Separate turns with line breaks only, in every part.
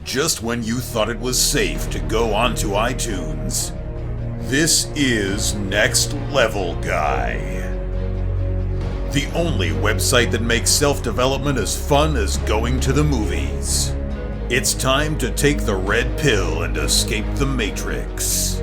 just when you thought it was safe to go onto iTunes. This is Next Level Guy, the only website that makes self-development as fun as going to the movies. It's time to take the red pill and escape the Matrix.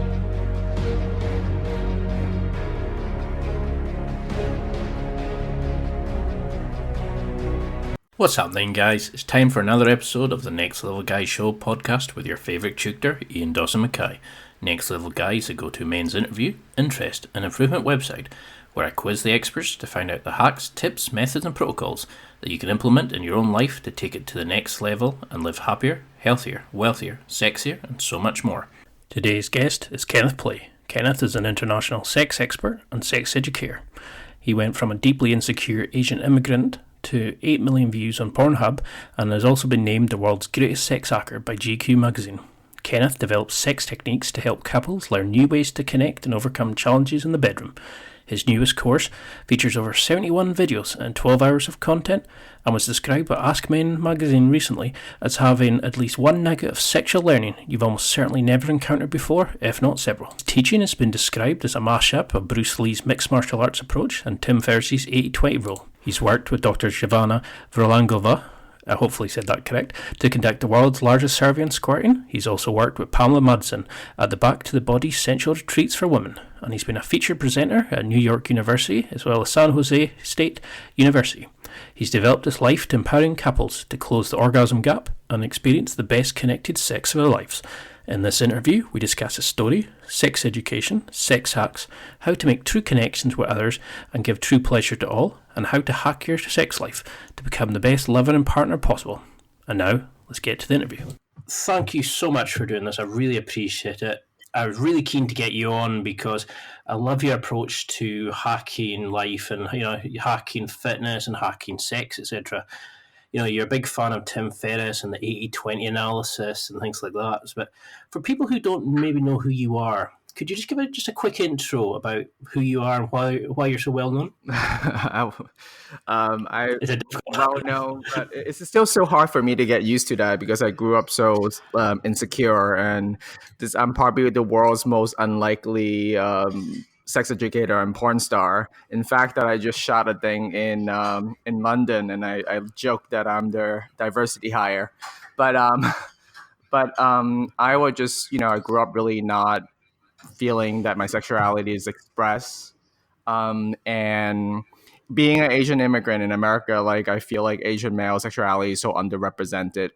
What's happening, guys? It's time for another episode of the Next Level Guy Show podcast with your favourite tutor, Ian Dawson-Mackay. Next Level Guy is a go-to men's interview, interest and improvement website where I quiz the experts to find out the hacks, tips, methods and protocols that you can implement in your own life to take it to the next level and live happier, healthier, wealthier, sexier and so much more. Today's guest is Kenneth Play. Kenneth is an international sex expert and sex educator. He went from a deeply insecure Asian immigrant to 8 million views on PornHub and has also been named the world's greatest sex hacker by GQ magazine. Kenneth develops sex techniques to help couples learn new ways to connect and overcome challenges in the bedroom. His newest course features over 71 videos and 12 hours of content and was described by AskMen magazine recently as having at least one nugget of sexual learning you've almost certainly never encountered before, if not several. His teaching has been described as a mashup of Bruce Lee's mixed martial arts approach and Tim Ferriss' 80-20 rule. He's worked with Dr. Zhana Vrangalova, I hopefully said that correct, to conduct the world's largest survey on squirting. He's also worked with Pamela Madsen at the Back to the Body Sensual Retreats for women, and he's been a featured presenter at New York University as well as San Jose State University. He's developed his life to empowering couples to close the orgasm gap and experience the best connected sex of their lives. In this interview, we discuss his story, sex education, sex hacks, how to make true connections with others and give true pleasure to all, and how to hack your sex life to become the best lover and partner possible. And now, let's get to the interview. Thank you so much for doing this. I really appreciate it. I was really keen to get you on because I love your approach to hacking life and hacking fitness and hacking sex, etc. You're a big fan of Tim Ferriss and the 80-20 analysis and things like that. But for people who don't maybe know who you are, could you just give just a quick intro about who you are and why you're so well known?
Is it difficult? Well, no, but it's still so hard for me to get used to that because I grew up so insecure, and I'm probably the world's most unlikely sex educator and porn star. In fact, that I just shot a thing in London, and I joked that I'm their diversity hire, but I would just I grew up really not feeling that my sexuality is expressed, and being an Asian immigrant in America, like I feel like Asian male sexuality is so underrepresented.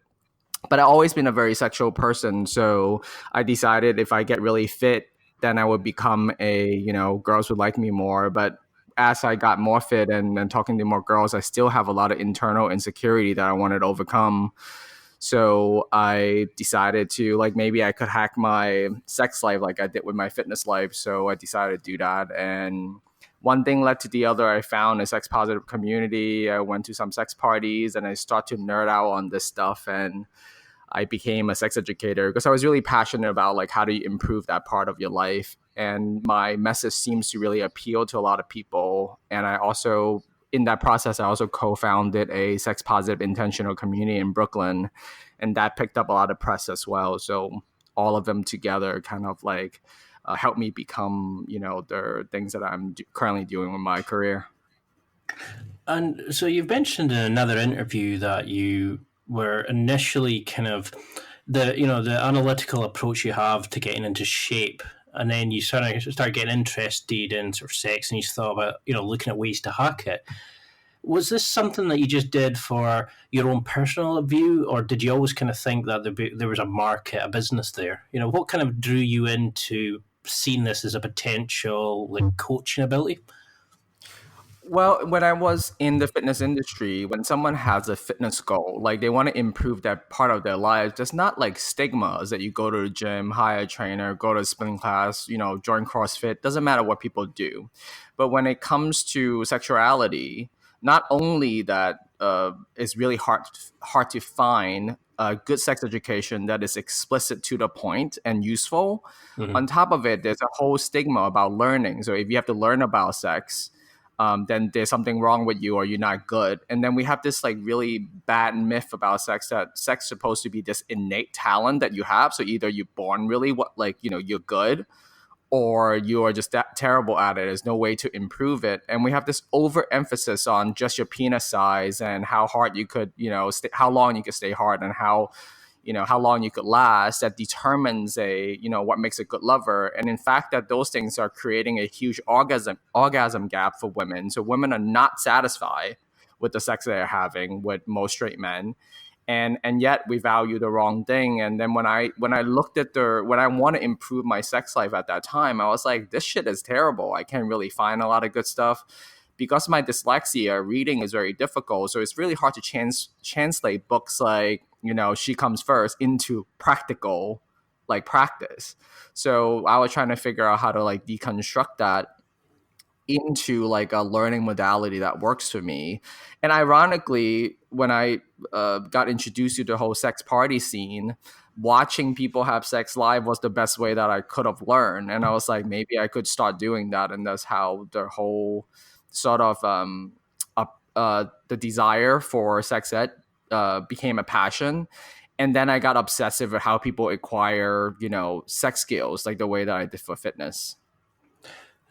But I've always been a very sexual person, so I decided if I get really fit, then I would become girls would like me more. But as I got more fit and talking to more girls, I still have a lot of internal insecurity that I wanted to overcome. So I decided to maybe I could hack my sex life like I did with my fitness life. So I decided to do that. And one thing led to the other. I found a sex positive community. I went to some sex parties and I started to nerd out on this stuff. And I became a sex educator because I was really passionate about how do you improve that part of your life. And my message seems to really appeal to a lot of people. And I also, in that process, I also co-founded a sex positive intentional community in Brooklyn, and that picked up a lot of press as well. So all of them together kind of helped me become, the things that I'm currently doing with my career.
And so you've mentioned in another interview that you were initially kind of the analytical approach you have to getting into shape, and then you start getting interested in sort of sex, and you thought about looking at ways to hack it. Was this something that you just did for your own personal view, or did you always kind of think that there was a market, a business there? What kind of drew you into seeing this as a potential coaching ability?
Well, when I was in the fitness industry, when someone has a fitness goal, they want to improve that part of their life, there's not stigmas that you go to the gym, hire a trainer, go to a spinning class, join CrossFit. Doesn't matter what people do. But when it comes to sexuality, not only that it's really hard to find a good sex education that is explicit to the point and useful. Mm-hmm. On top of it, there's a whole stigma about learning. So if you have to learn about sex, then there's something wrong with you or you're not good. And then we have this like really bad myth about sex, that sex is supposed to be this innate talent that you have. So either you're born really you're good, or you are just that terrible at it. There's no way to improve it. And we have this overemphasis on just your penis size and how hard you could, how long you could stay hard, and how long you could last, that determines what makes a good lover. And in fact, that those things are creating a huge orgasm gap for women. So women are not satisfied with the sex they're having with most straight men. And yet we value the wrong thing. And then when I looked at when I want to improve my sex life at that time, I was like, this shit is terrible. I can't really find a lot of good stuff. Because of my dyslexia, reading is very difficult. So it's really hard to translate books like, She Comes First into practical like practice. So I was trying to figure out how to like deconstruct that into like a learning modality that works for me. And ironically, when I got introduced to the whole sex party scene, watching people have sex live was the best way that I could have learned. And I was like, maybe I could start doing that. And that's how the whole sort of the desire for sex ed became a passion. And then I got obsessive with how people acquire, sex skills, like the way that I did for fitness.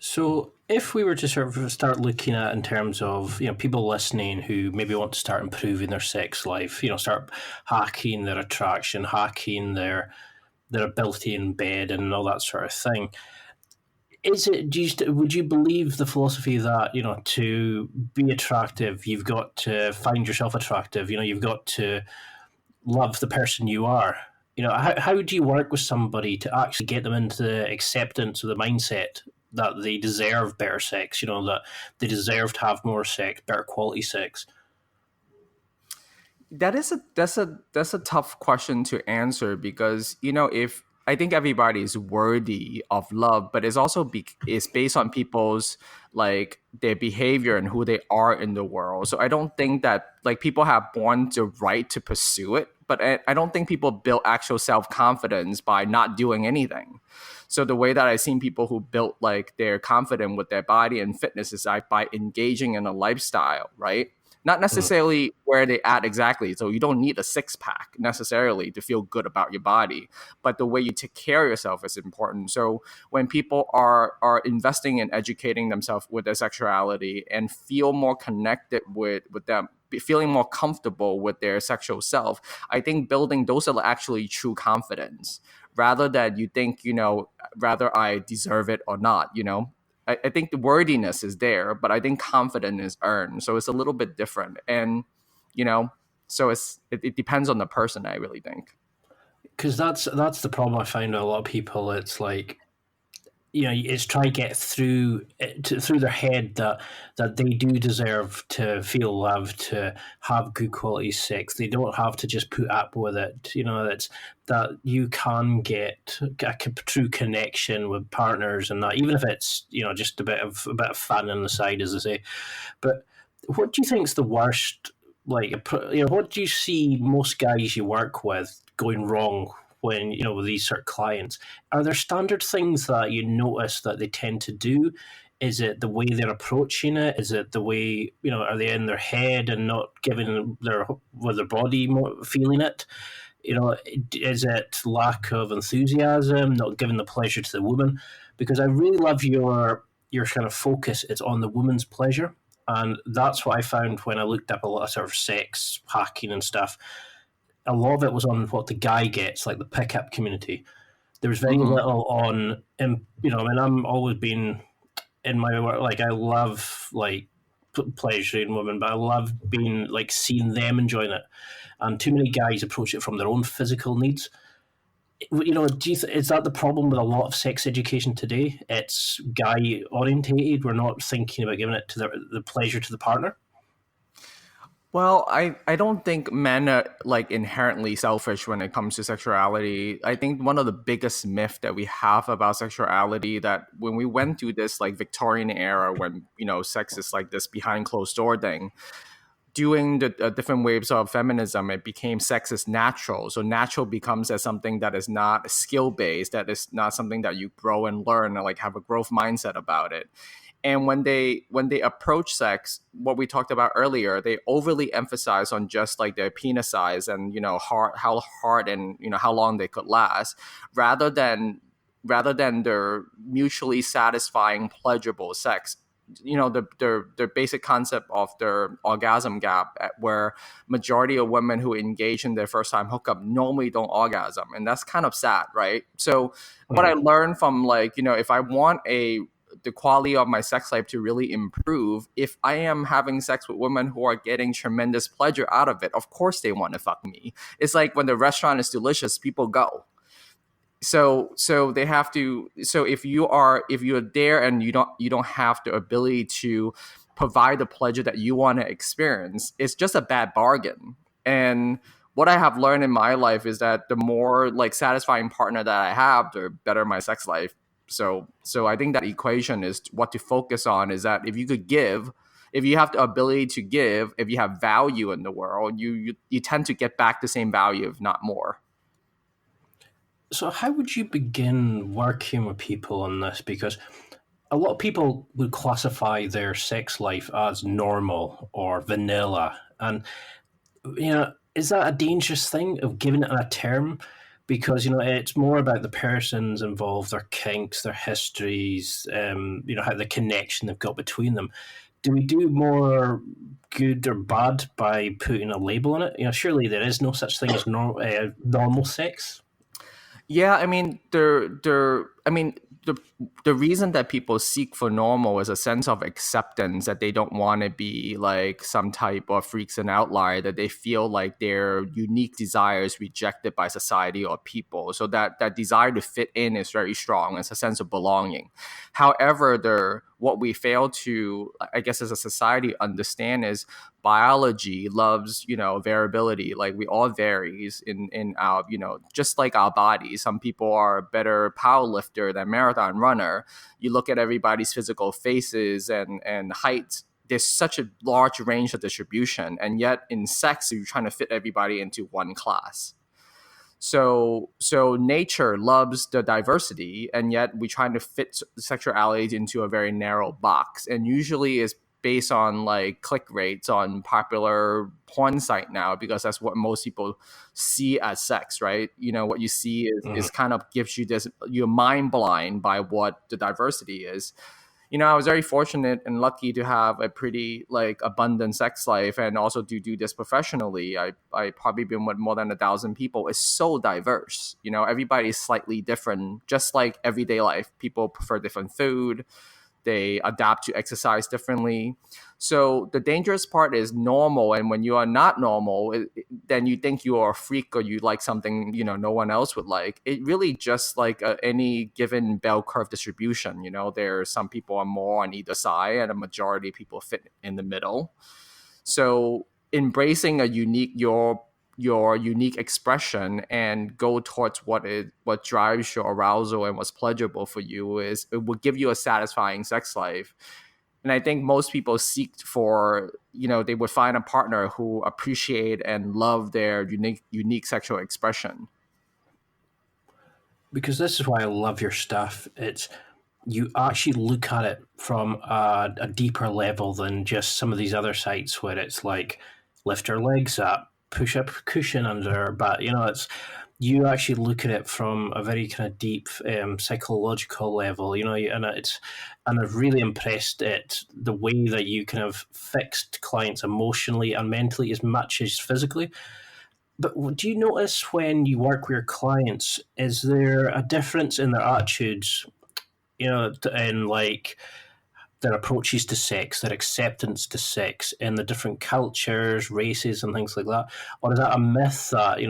So if we were to sort of start looking at in terms of, people listening who maybe want to start improving their sex life, start hacking their attraction, hacking their ability in bed and all that sort of thing. Would you believe the philosophy that, to be attractive, you've got to find yourself attractive, you've got to love the person you are? How do you work with somebody to actually get them into the acceptance of the mindset that they deserve better sex, that they deserve to have more sex, better quality sex?
That's a tough question to answer, because if I think everybody is worthy of love, but it's also it's based on people's like their behavior and who they are in the world. So I don't think that like people have born the right to pursue it, but I don't think people build actual self-confidence by not doing anything. So the way that I've seen people who built like they're confident with their body and fitness is like by engaging in a lifestyle, right? Not necessarily where they at exactly. So you don't need a six-pack necessarily to feel good about your body, but the way you take care of yourself is important. So when people are investing in educating themselves with their sexuality and feel more connected with them, feeling more comfortable with their sexual self, I think building those are actually true confidence, rather than you think, rather I deserve it or not, I think the worthiness is there, but I think confidence is earned. So it's a little bit different. And, so it depends on the person, I really think.
Because that's the problem I find with a lot of people. It's like, it's trying to get through their head that they do deserve to feel loved, to have good quality sex. They don't have to just put up with it. It's that you can get a true connection with partners, and that even if it's just a bit of fun on the side, as I say. But what do you think is the worst? Like, what do you see most guys you work with going wrong when with these sort of clients? Are there standard things that you notice that they tend to do? Is it the way they're approaching it? Is it the way are they in their head and not giving their body feeling it? Is it lack of enthusiasm, not giving the pleasure to the woman? Because I really love your kind of focus. It's on the woman's pleasure, and that's what I found when I looked up a lot of sort of sex hacking and stuff. A lot of it was on what the guy gets, like the pickup community. There was very little on, I'm always been in my work, like I love like pleasuring women, but I love being like seeing them enjoying it. And too many guys approach it from their own physical needs. Is that the problem with a lot of sex education today? It's guy orientated. We're not thinking about giving it to the pleasure to the partner.
Well, I don't think men are like inherently selfish when it comes to sexuality. I think one of the biggest myths that we have about sexuality, that when we went through this like Victorian era when, sex is like this behind closed door thing, during the different waves of feminism, it became sex is natural. So natural becomes as something that is not skill based, that is not something that you grow and learn or like have a growth mindset about it. And when they approach sex, what we talked about earlier, they overly emphasize on just like their penis size and how hard and how long they could last, rather than their mutually satisfying, pleasurable sex. Their basic concept of their orgasm gap, where majority of women who engage in their first time hookup normally don't orgasm, and that's kind of sad, right? So what I learned from, like, if I want the quality of my sex life to really improve, if I am having sex with women who are getting tremendous pleasure out of it, of course they want to fuck me. It's like when the restaurant is delicious, people go. So they have to. So if you're there and you don't have the ability to provide the pleasure that you want to experience, it's just a bad bargain. And what I have learned in my life is that the more like satisfying partner that I have, the better my sex life. So I think that equation is what to focus on, is that if you could give, if you have the ability to give, if you have value in the world, you tend to get back the same value, if not more.
So how would you begin working with people on this? Because a lot of people would classify their sex life as normal or vanilla. And, is that a dangerous thing of giving it a term? Because, it's more about the persons involved, their kinks, their histories, how the connection they've got between them. Do we do more good or bad by putting a label on it? Surely there is no such thing as normal sex.
Yeah, I mean, the reason that people seek for normal is a sense of acceptance, that they don't want to be like some type of freaks and outlier, that they feel like their unique desires rejected by society or people. So that desire to fit in is very strong. It's a sense of belonging. However, what we fail to, I guess, as a society understand is biology loves, variability. Like, we all varies in our, just like our bodies. Some people are a better power lifter than marathon runner. You look at everybody's physical faces and height. There's such a large range of distribution, and yet in sex, you're trying to fit everybody into one class. So nature loves the diversity, and yet we're trying to fit sexuality into a very narrow box. And usually is based on like click rates on popular porn site now, because that's what most people see as sex, right? What you see is kind of gives you this, you're mind blind by what the diversity is. I was very fortunate and lucky to have a pretty like abundant sex life, and also to do this professionally. I probably been with more than 1,000 people. It's so diverse. Everybody's slightly different, just like everyday life. People prefer different food. They adapt to exercise differently. So the dangerous part is normal. And when you are not normal, then you think you are a freak, or you like something, no one else would like. It really just like any given bell curve distribution. There's some people are more on either side, and a majority of people fit in the middle. So embracing your unique expression and go towards what drives your arousal and what's pleasurable for you, it will give you a satisfying sex life. And I think most people seek for, they would find a partner who appreciate and love their unique sexual expression.
Because this is why I love your stuff. It's, you actually look at it from a deeper level than just some of these other sites where it's like lift her legs up, push up cushion under her butt. It's, you actually look at it from a very kind of deep psychological level, and I'm really impressed at the way that you kind of fixed clients emotionally and mentally as much as physically. But do you notice when you work with your clients, is there a difference in their attitudes, and like their approaches to sex, their acceptance to sex in the different cultures, races, and things like that? Or is that a myth that,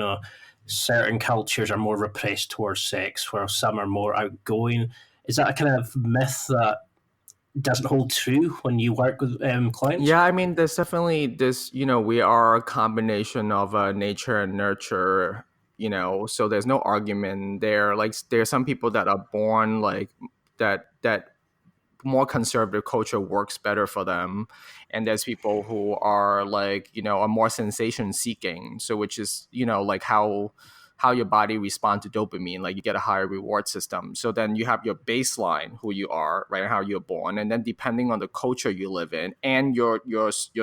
certain cultures are more repressed towards sex, while some are more outgoing? Is that a kind of myth that doesn't hold true when you work with clients?
Yeah, I mean, there's definitely this, we are a combination of nature and nurture, so there's no argument there. Like, there's some people that are born like that more conservative culture works better for them, and there's people who are like, are more sensation seeking, so which is, like how how your body responds to dopamine. Like you get a higher reward system. So then you have your baseline, who you are, right, how you're born, and then depending on the culture you live in and your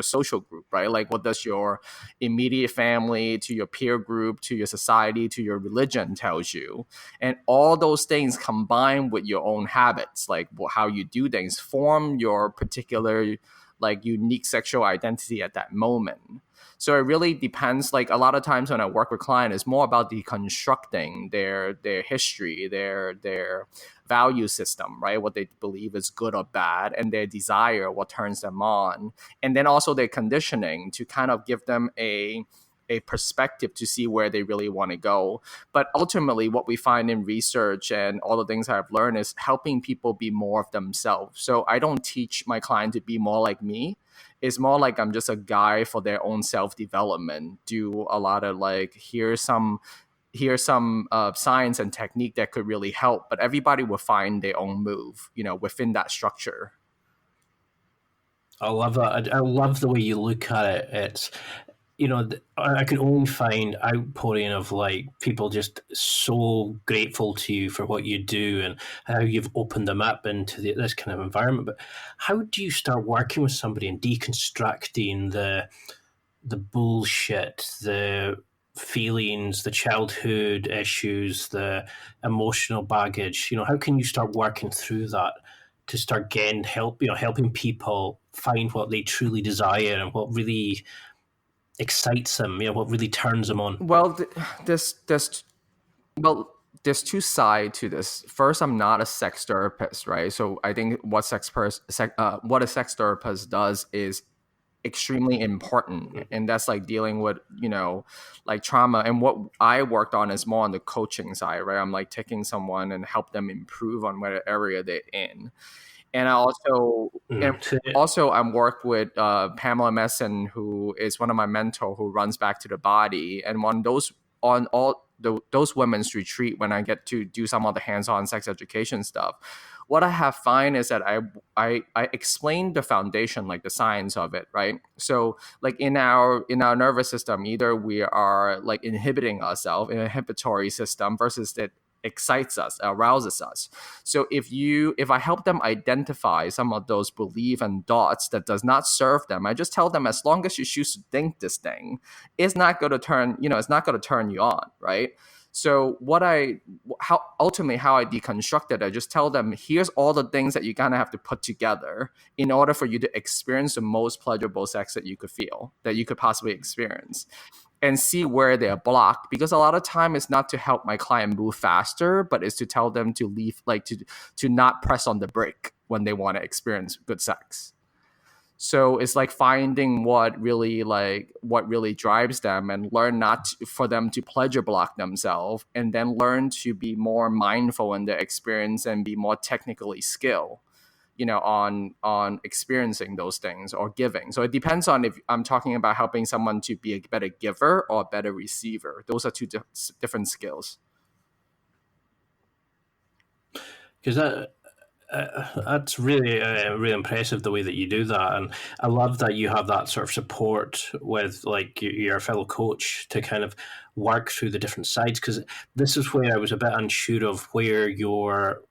social group, right, like what does your immediate family, to your peer group, to your society, to your religion tells you, and all those things combined with your own habits, like how you do things, form your particular like unique sexual identity at that moment. So it really depends. Like a lot of times when I work with clients, it's more about deconstructing their history, their value system, right? What they believe is good or bad, and their desire, what turns them on, and then also their conditioning to kind of give them a perspective to see where they really want to go. But ultimately, what we find in research and all the things I've learned is helping people be more of themselves. So I don't teach my client to be more like me. It's more like I'm just a guide for their own self-development. Do a lot of like, here's some science and technique that could really help, but everybody will find their own move, within that structure.
I love that. I love the way you look at it. It's, I can only find outpouring of like people just so grateful to you for what you do and how you've opened them up into this kind of environment. But how do you start working with somebody and deconstructing the bullshit, the feelings, the childhood issues, the emotional baggage? How can you start working through that to start getting help? Helping people find what they truly desire and what really excites them, what really turns them on.
Well, there's two sides to this. First, I'm not a sex therapist, right? So I think what a sex therapist does is extremely important, and that's like dealing with like trauma. And what I worked on is more on the coaching side, right? I'm like taking someone and help them improve on whatever area they're in. And I'm worked with Pamela Madsen, who is one of my mentors, who runs Back to the Body. And on all those women's retreat, when I get to do some of the hands-on sex education stuff, what I have find is that I explain the foundation, like the science of it, right? So like in our nervous system, either we are like inhibiting ourselves in a inhibitory system versus it excites us, arouses us. So if I help them identify some of those beliefs and thoughts that does not serve them, I just tell them, as long as you choose to think this thing, it's not going to turn you on, right? So how I deconstruct it, I just tell them, here's all the things that you're gonna have to put together in order for you to experience the most pleasurable sex that you could possibly experience, and see where they're blocked. Because a lot of time it's not to help my client move faster, but it's to tell them to leave, like to not press on the brake when they want to experience good sex. So it's like finding what really drives them, and learn for them to pleasure block themselves, and then learn to be more mindful in their experience and be more technically skilled, on experiencing those things or giving. So it depends on if I'm talking about helping someone to be a better giver or a better receiver. Those are two different skills.
Because that's really really impressive, the way that you do that. And I love that you have that sort of support with like your fellow coach to kind of work through the different sides, because this is where I was a bit unsure of where your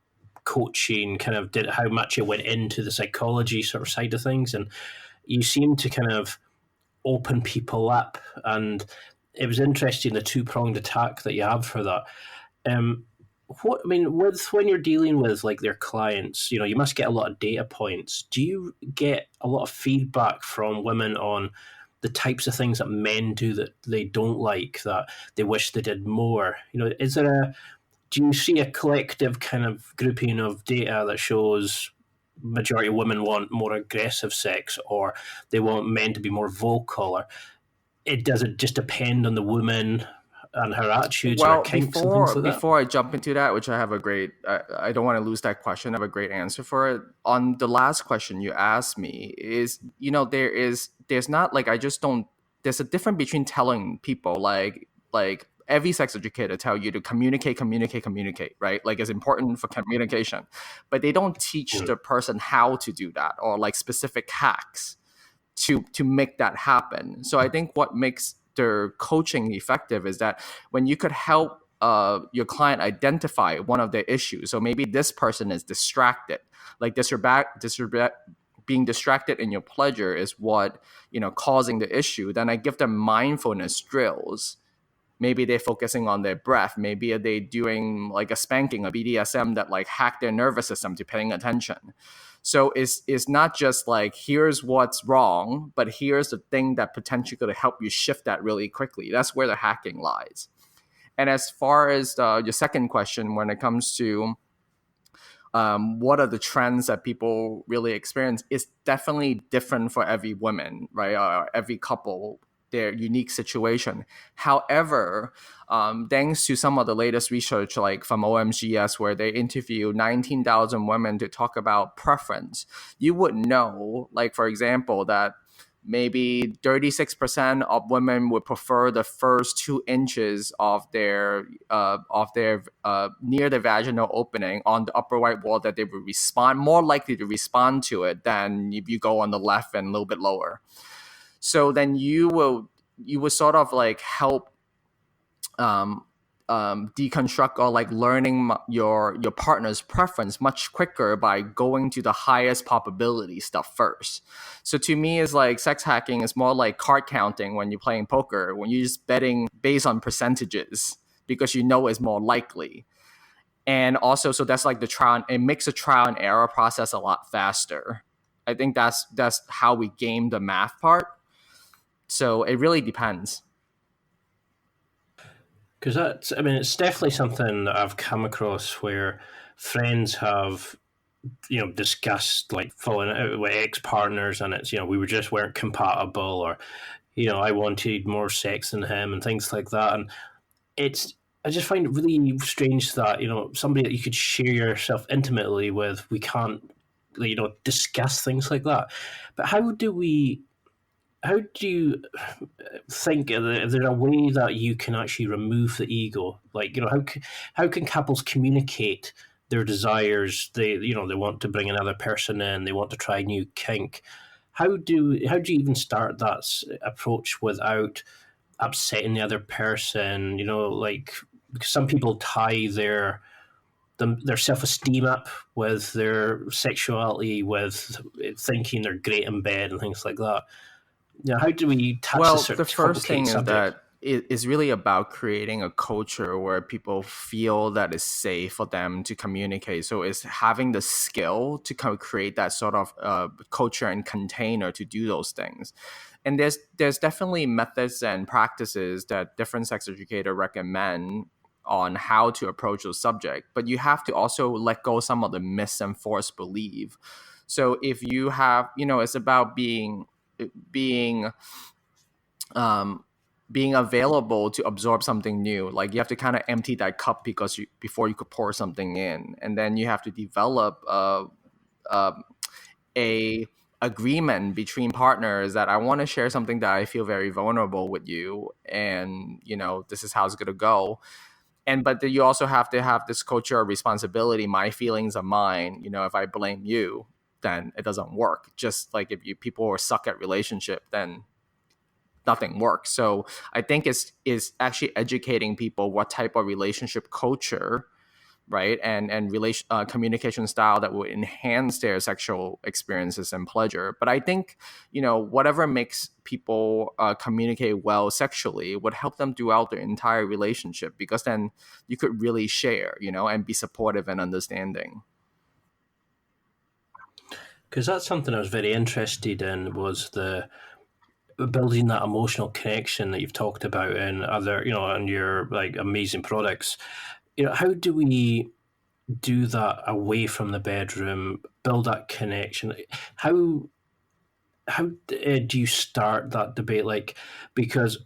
coaching kind of did, how much it went into the psychology sort of side of things. And you seem to kind of open people up, and it was interesting, the two-pronged attack that you have for that. When you're dealing with like their clients, you must get a lot of data points. Do you get a lot of feedback from women on the types of things that men do that they don't like, that they wish they did more? Do you see a collective kind of grouping of data that shows majority of women want more aggressive sex, or they want men to be more vocal, or does it just depend on the woman and her attitudes or kinks and things like that?
Before I jump into that, which I have I don't want to lose that question, I have a great answer for it. On the last question you asked me is, there's not like, there's a difference between telling people like every sex educator tell you to communicate, right? Like it's important for communication, but they don't teach the person how to do that, or like specific hacks to make that happen. So I think what makes their coaching effective is that when you could help your client identify one of their issues. So maybe this person is distracted, like being distracted in your pleasure is what, causing the issue. Then I give them mindfulness drills. Maybe they're focusing on their breath. Maybe they doing like a spanking, a BDSM that like hack their nervous system to paying attention. So it's not just like, here's what's wrong, but here's the thing that potentially could help you shift that really quickly. That's where the hacking lies. And as far as your second question, when it comes to what are the trends that people really experience, it's definitely different for every woman, right? Every couple, their unique situation. However, thanks to some of the latest research, like from OMGS, where they interview 19,000 women to talk about preference, you would know, like, for example, that maybe 36% of women would prefer the first 2 inches of their near the vaginal opening on the upper right wall, that they would respond more likely to respond to it than if you go on the left and a little bit lower. So then you will sort of like help deconstruct or like learning your partner's preference much quicker by going to the highest probability stuff first. So to me, it's like sex hacking is more like card counting when you're playing poker, when you're just betting based on percentages because it's more likely. And also, so that's like it makes the trial and error process a lot faster. I think that's how we game the math part. So it really depends.
Because it's definitely something that I've come across where friends have, discussed like falling out with ex-partners, and it's, we weren't compatible, or, I wanted more sex than him and things like that. And I just find it really strange that, somebody that you could share yourself intimately with, we can't, discuss things like that. But how do you think, is there a way that you can actually remove the ego? Like, how can couples communicate their desires? They want to bring another person in, they want to try new kink. How do you even start that approach without upsetting the other person? Because some people tie their self-esteem up with their sexuality, with thinking they're great in bed and things like that. How do we touch
the first thing is that it is really about creating a culture where people feel that it's safe for them to communicate. So it's having the skill to create that sort of culture and container to do those things. And there's definitely methods and practices that different sex educators recommend on how to approach those subjects. But you have to also let go some of the myths and false belief. So if you have, it's about being available to absorb something new. Like you have to kind of empty that cup before you could pour something in, and then you have to develop a agreement between partners that I want to share something that I feel very vulnerable with you, and this is how it's gonna go. But you also have to have this culture of responsibility. My feelings are mine. If I blame you, then it doesn't work. Just like if people are suck at relationship, then nothing works. So I think it's actually educating people what type of relationship culture, right, and communication style that will enhance their sexual experiences and pleasure. But I think whatever makes people communicate well sexually would help them throughout their entire relationship, because then you could really share, and be supportive and understanding.
Because that's something I was very interested in, was the building that emotional connection that you've talked about in other, in your like amazing products. How do we do that away from the bedroom, build that connection? How do you start that debate? Like, because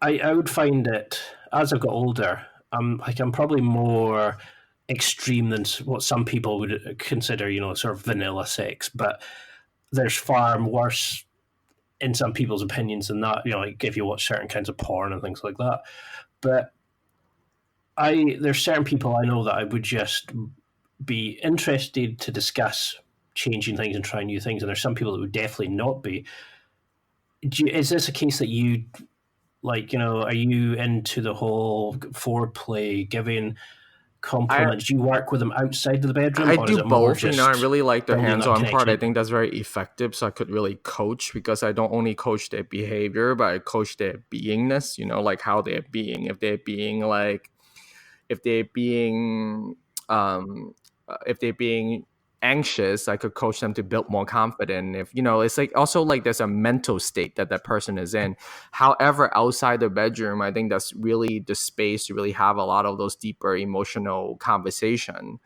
I would find it, as I've got older, I'm probably more extreme than what some people would consider, sort of vanilla sex, but there's far worse in some people's opinions than that, like if you watch certain kinds of porn and things like that. But there's certain people I know that I would just be interested to discuss changing things and trying new things, and there's some people that would definitely not be. Is this a case that you Like, are you into the whole foreplay, giving compliments? Do you work with them outside of the bedroom,
I
or is
do
it more
both. I
just
really like the
building that
hands-on part. I
connection?
think that's very effective. So I could really coach, because I don't only coach their behavior, but I coach their beingness, like how they're being. If they're being um if they're being anxious, I could coach them to build more confidence. If it's like also like there's a mental state that person is in. However, outside the bedroom, I think that's really the space to really have a lot of those deeper emotional conversation.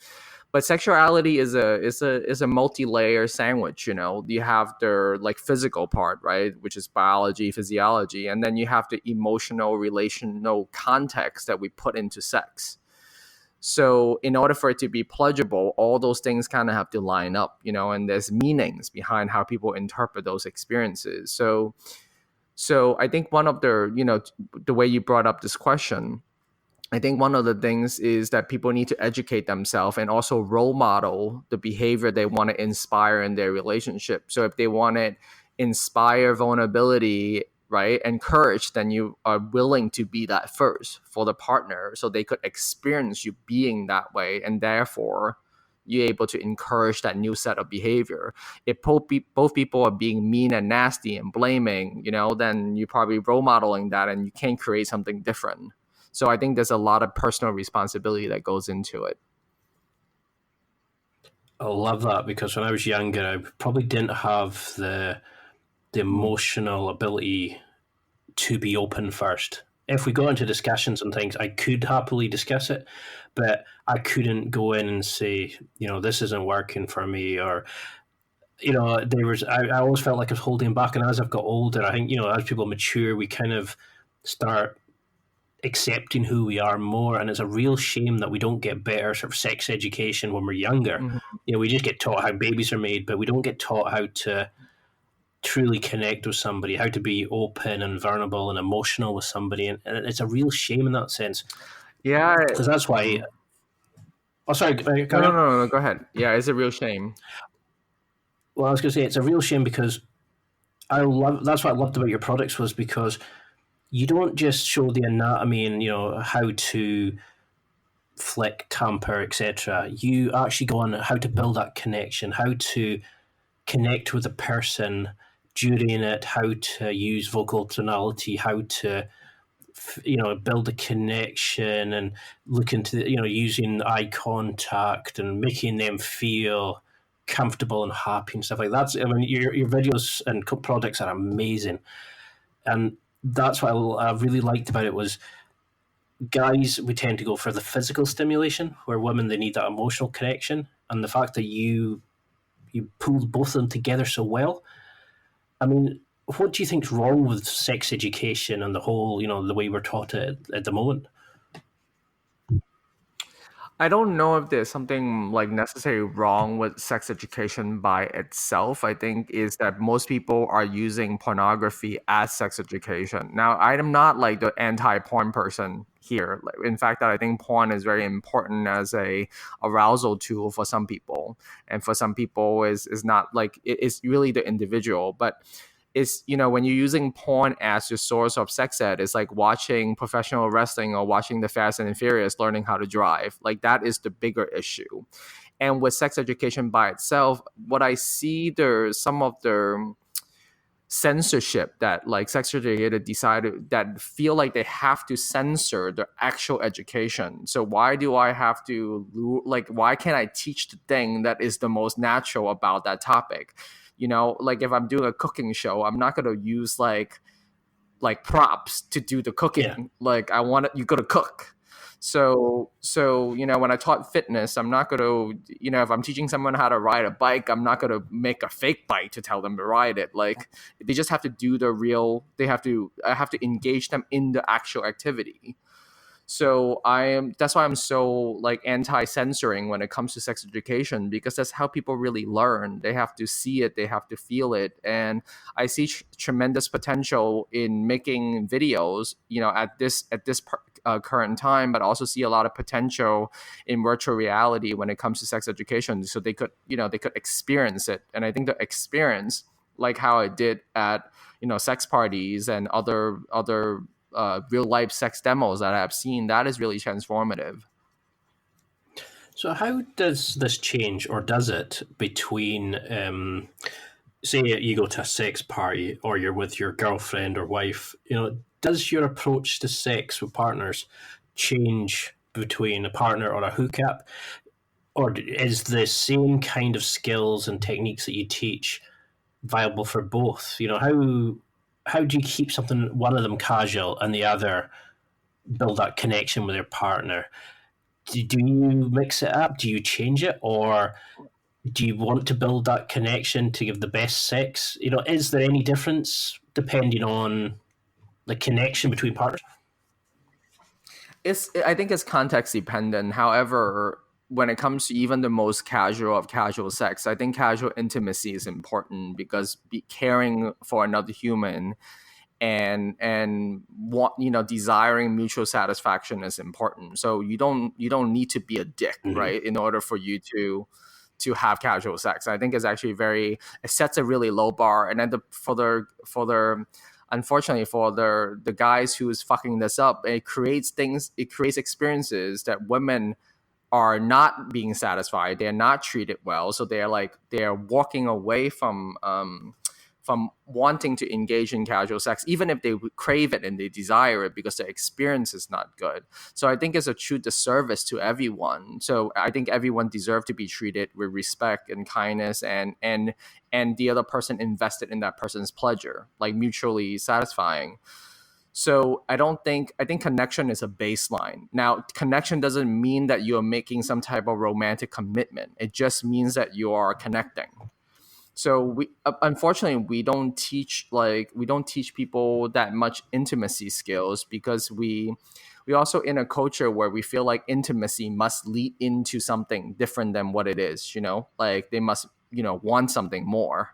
But sexuality is a multi-layer sandwich. You have the like physical part, right, which is biology, physiology, and then you have the emotional, relational context that we put into sex. So in order for it to be pleasurable, all those things kind of have to line up, and there's meanings behind how people interpret those experiences. So I think one of the way you brought up this question, I think one of the things is that people need to educate themselves and also role model the behavior they want to inspire in their relationship. So if they want to inspire vulnerability, right, and courage, then you are willing to be that first for the partner, so they could experience you being that way, and therefore you're able to encourage that new set of behavior. If both people are being mean and nasty and blaming, then you're probably role modeling that, and you can't create something different. So I think there's a lot of personal responsibility that goes into it.
I love that, because when I was younger, I probably didn't have the emotional ability to be open first. If we got into discussions and things, I could happily discuss it, but I couldn't go in and say, this isn't working for me, or I always felt like I was holding back. And as I've got older, I think, as people mature, we kind of start accepting who we are more, and it's a real shame that we don't get better sort of sex education when we're younger.
Mm-hmm.
We just get taught how babies are made, but we don't get taught how to truly connect with somebody, how to be open and vulnerable and emotional with somebody, and it's a real shame in that sense.
Yeah,
because that's why. Oh, sorry.
No, go ahead. Yeah, it's a real shame.
Well, I was going to say it's a real shame, because that's what I loved about your products, was because you don't just show the anatomy and how to flick, tamper, etc. You actually go on how to build that connection, how to connect with a person during it, how to use vocal tonality, how to build a connection, and look into using eye contact and making them feel comfortable and happy and stuff like that. I mean, your videos and products are amazing, and that's what I really liked about it. Was guys, we tend to go for the physical stimulation, where women, they need that emotional connection, and the fact that you pulled both of them together so well. I mean, what do you think's wrong with sex education and the whole, the way we're taught it at the moment?
I don't know if there's something like necessarily wrong with sex education by itself. I think is that most people are using pornography as sex education. Now, I am not like the anti-porn person here. In fact, that I think porn is very important as a arousal tool for some people, and for some people is not like it's really the individual, but is when you're using porn as your source of sex ed, it's like watching professional wrestling or watching the Fast and Furious learning how to drive. Like that is the bigger issue. And with sex education by itself, what I see, there's some of the censorship that like sex educators decided that feel like they have to censor the actual education. So why do I have to why can't I teach the thing that is the most natural about that topic? Like if I'm doing a cooking show, I'm not going to use like props to do the cooking.
Yeah.
Like you got to cook. So when I taught fitness, I'm not going to, if I'm teaching someone how to ride a bike, I'm not going to make a fake bike to tell them to ride it. Like they just have to do I have to engage them in the actual activity. So that's why I'm so like anti-censoring when it comes to sex education, because that's how people really learn. They have to see it, they have to feel it. And I see tremendous potential in making videos, at this current time, but also see a lot of potential in virtual reality when it comes to sex education. So they could experience it. And I think the experience, like how I did at, sex parties and other real life sex demos that I've seen, that is really transformative.
So how does this change, or does it, between say you go to a sex party or you're with your girlfriend or wife? Does your approach to sex with partners change between a partner or a hookup, or is the same kind of skills and techniques that you teach viable for both? How do you keep one of them casual and the other build that connection with your partner? Do you mix it up? Do you change it, or do you want to build that connection to give the best sex? Is there any difference depending on the connection between partners?
I think it's context dependent. However, when it comes to even the most casual of casual sex, I think casual intimacy is important, because caring for another human and desiring mutual satisfaction is important. So you don't need to be a dick, right, in order for you to have casual sex. I think it's actually it sets a really low bar, and then unfortunately for the guys who's fucking this up, it creates experiences that women are not being satisfied. They're not treated well, so they're walking away from wanting to engage in casual sex, even if they crave it and they desire it, because the experience is not good. So I think it's a true disservice to everyone. So I think everyone deserves to be treated with respect and kindness, and the other person invested in that person's pleasure, like mutually satisfying. So I think connection is a baseline. Now, connection doesn't mean that you're making some type of romantic commitment. It just means that you are connecting. So unfortunately we don't teach people that much intimacy skills, because we also in a culture where we feel like intimacy must lead into something different than what it is, like they must want something more.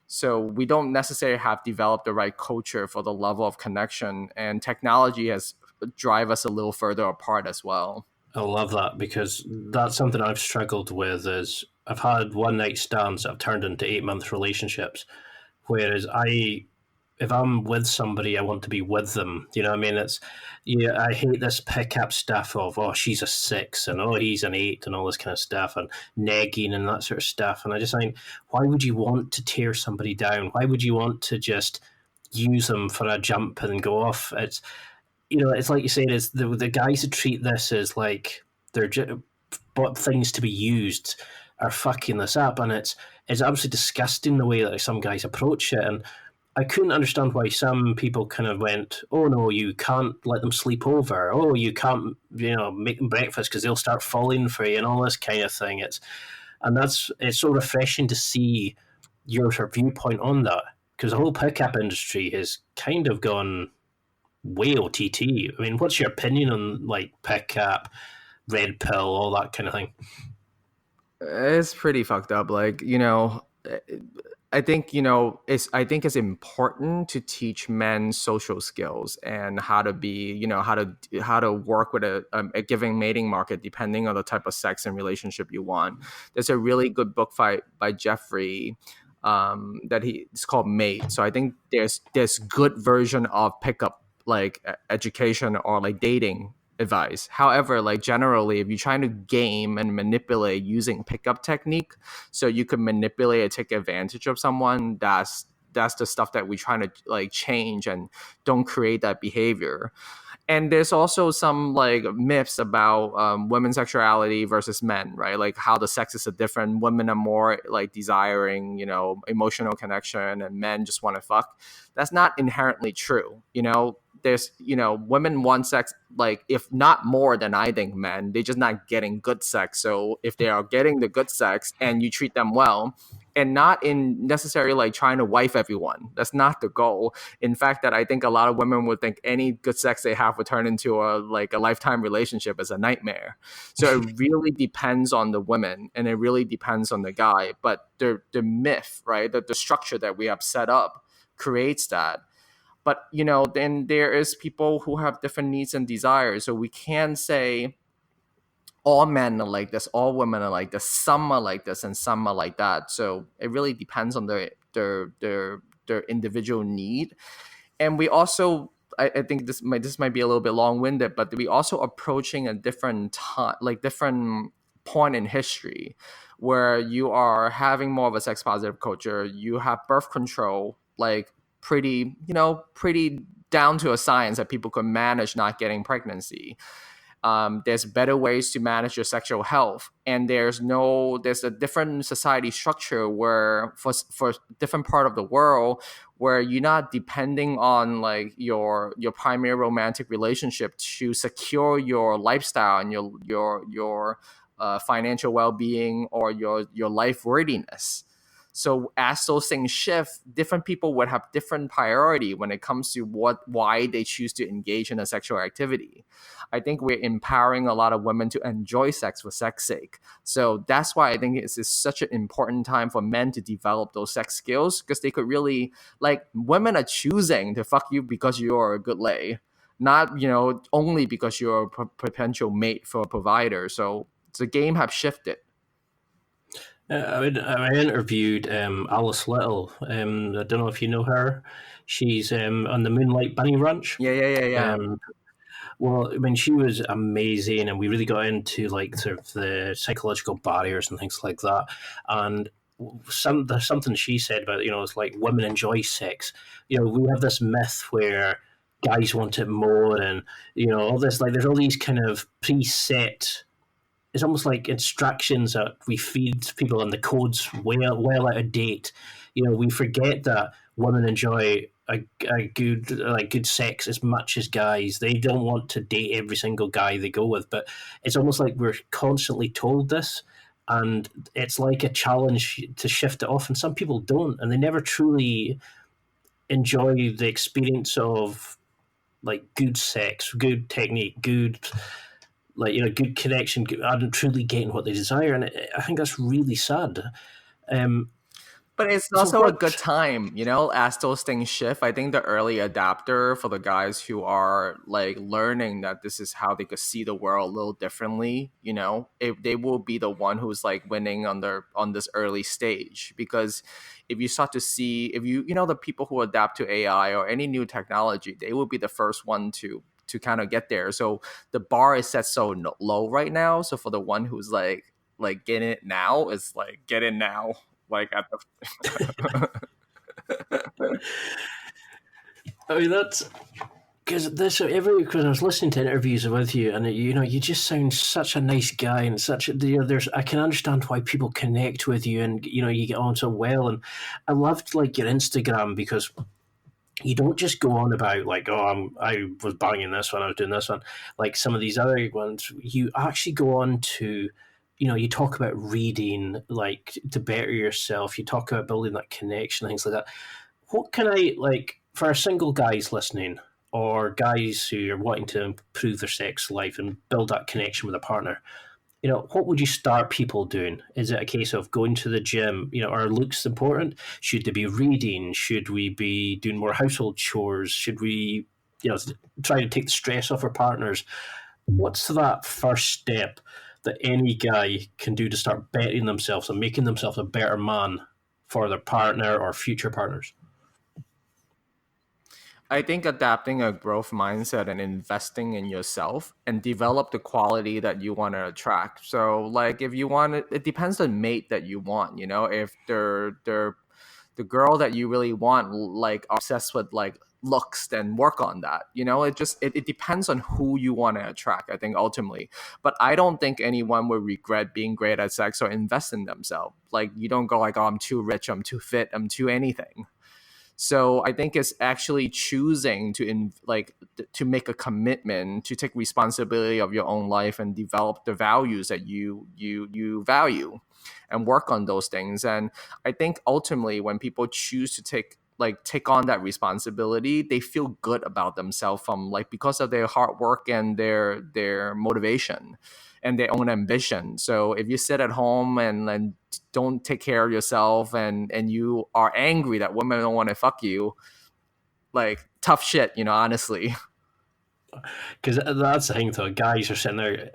So we don't necessarily have developed the right culture for the level of connection, and technology has drive us a little further apart as well.
I love that, because that's something I've struggled with. Is I've had one night stands that have turned into 8-month relationships, whereas if I'm with somebody, I want to be with them. You know what I mean? I hate this pickup stuff of, oh, she's a 6 and oh, he's an 8 and all this kind of stuff, and negging and that sort of stuff. And I just think, why would you want to tear somebody down? Why would you want to just use them for a jump and go off? It's like you said, is the guys who treat this as like they're but things to be used are fucking this up, and it's absolutely disgusting the way that some guys approach it. And I couldn't understand why some people kind of went, oh no, you can't let them sleep over, oh you can't make them breakfast because they'll start falling for you and all this kind of thing. It's so refreshing to see your sort of viewpoint on that, because the whole pickup industry has kind of gone way OTT. I mean, what's your opinion on like pickup, red pill, all that kind of thing?
It's pretty fucked up. I think it's important to teach men social skills and how to be, how to work with a given mating market depending on the type of sex and relationship you want. There's a really good book by Jeffrey it's called Mate. So I think there's good version of pickup like education or like dating advice. However, like generally, if you're trying to game and manipulate using pickup technique, so you could manipulate and take advantage of someone, that's the stuff that we're trying to like change and don't create that behavior. And there's also some like myths about women's sexuality versus men, right? Like how the sexes are different. Women are more like desiring, emotional connection, and men just want to fuck. That's not inherently true. There's, women want sex, like if not more than I think men, they're just not getting good sex. So if they are getting the good sex and you treat them well, and not in necessarily like trying to wife everyone, that's not the goal. In fact, that I think a lot of women would think any good sex they have would turn into a lifetime relationship is a nightmare. So it really depends on the women and it really depends on the guy. But the myth, right, the structure that we have set up creates that. But, then there is people who have different needs and desires. So we can say all men are like this, all women are like this, some are like this, and some are like that. So it really depends on their individual need. And we also I think this might be a little bit long-winded, but we also approaching a different time, like different point in history, where you are having more of a sex positive culture. You have birth control, like pretty down to a science that people could manage not getting pregnancy. There's better ways to manage your sexual health, and there's a different society structure where for different part of the world, where you're not depending on like your primary romantic relationship to secure your lifestyle and your financial well-being or your life worthiness. So as those things shift, different people would have different priority when it comes to why they choose to engage in a sexual activity. I think we're empowering a lot of women to enjoy sex for sex sake. So that's why I think it's such an important time for men to develop those sex skills, because they could really, like, women are choosing to fuck you because you're a good lay, not, only because you're a potential mate for a provider. So the game have shifted.
I interviewed Alice Little. I don't know if you know her. She's on the Moonlight Bunny Ranch.
Yeah.
Well, I mean, she was amazing, and we really got into like sort of the psychological barriers and things like that. And there's something she said about, it's like women enjoy sex. We have this myth where guys want it more, and all this, like, there's all these kind of preset. It's almost like instructions that we feed people, and the code's well out of date. We forget that women enjoy a good sex as much as guys. They don't want to date every single guy they go with, but it's almost like we're constantly told this, and it's like a challenge to shift it off. And some people don't, and they never truly enjoy the experience of like good sex, good technique, good connection, aren't truly getting what they desire, and I think that's really sad.
But it's also a good time, as those things shift. I think the early adapter for the guys who are like learning that this is how they could see the world a little differently, if they will be the one who's like winning on this early stage. Because if you start to see, the people who adapt to AI or any new technology, they will be the first one to kind of get there. So the bar is set so low right now. So for the one who's like getting it now, it's like get in now, like at the.
I mean, that's because I was listening to interviews with you, and you just sound such a nice guy, and such I can understand why people connect with you, and you get on so well. And I loved like your Instagram, because you don't just go on about like, I was banging this one, I was doing this one, like some of these other ones. You actually go on to, you talk about reading, like to better yourself. You talk about building that connection, things like that. What can I, like, for our single guys listening, or guys who are wanting to improve their sex life and build that connection with a partner, what would you start people doing? Is it a case of going to the gym? Are looks important? Should they be reading? Should we be doing more household chores? Should we, try to take the stress off our partners? What's that first step that any guy can do to start bettering themselves and making themselves a better man for their partner or future partners?
I think adapting a growth mindset and investing in yourself and develop the quality that you want to attract. So like if you want it depends on mate that you want, if they're the girl that you really want, like obsessed with like looks, then work on that. It depends on who you want to attract, I think, ultimately. But I don't think anyone would regret being great at sex or invest in themselves. Like you don't go like, oh, I'm too rich, I'm too fit, I'm too anything. So I think it's actually choosing to make a commitment to take responsibility of your own life and develop the values that you value and work on those things. And I think ultimately when people choose to take on that responsibility, they feel good about themselves because of their hard work and their motivation and their own ambition. So if you sit at home and don't take care of yourself and you are angry that women don't want to fuck you, like tough shit, honestly.
Because that's the thing, though. Guys are sitting there.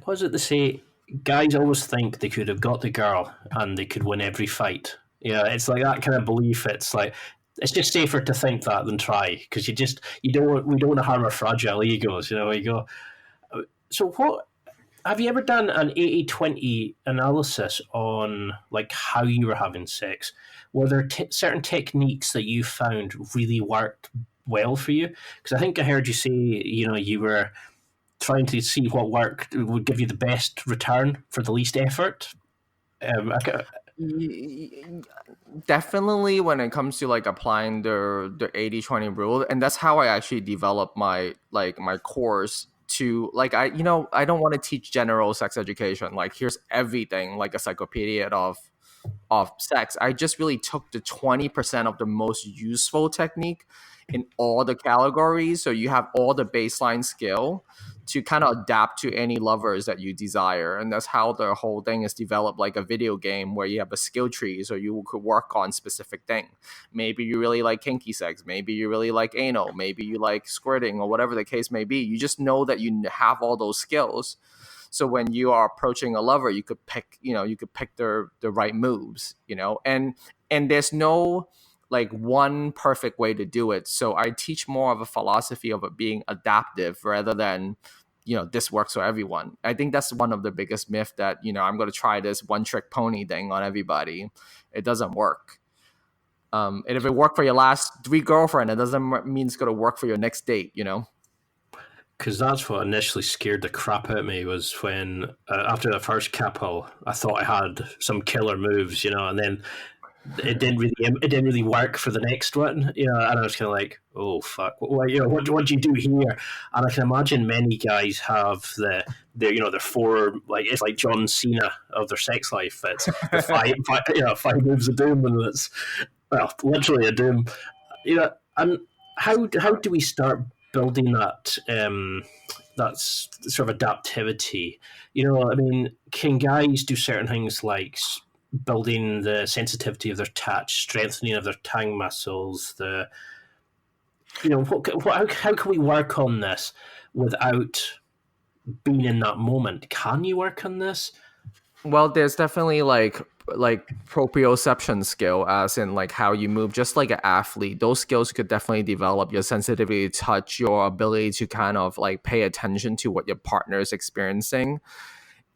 What is it they say? Guys always think they could have got the girl and they could win every fight. It's like that kind of belief. It's like it's just safer to think that than try, because we don't want to harm our fragile egos. You go. So what have you ever done an 80-20 analysis on like how you were having sex? Were there certain techniques that you found really worked well for you? Because I think I heard you say you were trying to see what worked would give you the best return for the least effort.
Definitely when it comes to like applying the 80-20 rule, and that's how I actually developed my course to like I don't want to teach general sex education, like here's everything like a encyclopedia of sex. I just really took the 20% of the most useful technique in all the categories, so you have all the baseline skill to kind of adapt to any lovers that you desire. And that's how the whole thing is developed, like a video game where you have a skill tree, so you could work on specific thing. Maybe you really like kinky sex, maybe you really like anal, maybe you like squirting, or whatever the case may be. You just know that you have all those skills, so when you are approaching a lover, you could pick the right moves, and there's no like one perfect way to do it. So I teach more of a philosophy of it being adaptive rather than, this works for everyone. I think that's one of the biggest myth that, I'm going to try this one trick pony thing on everybody. It doesn't work. And if it worked for your last 3 girlfriends, it doesn't mean it's going to work for your next date,
Because that's what initially scared the crap out of me, was when after the first couple, I thought I had some killer moves, and then it didn't really work for the next one, and I was kind of like, oh fuck, what do you do here? And I can imagine many guys have their 4, like it's like John Cena of their sex life. It's the 5 moves of doom, and it's literally a doom, And how do we start building that sort of adaptivity? Can guys do certain things like building the sensitivity of their touch, strengthening of their tongue muscles? How can we work on this without being in that moment? Can you work on this?
Well, there's definitely like proprioception skill, as in like how you move, just like an athlete. Those skills could definitely develop your sensitivity to touch, your ability to kind of like pay attention to what your partner is experiencing.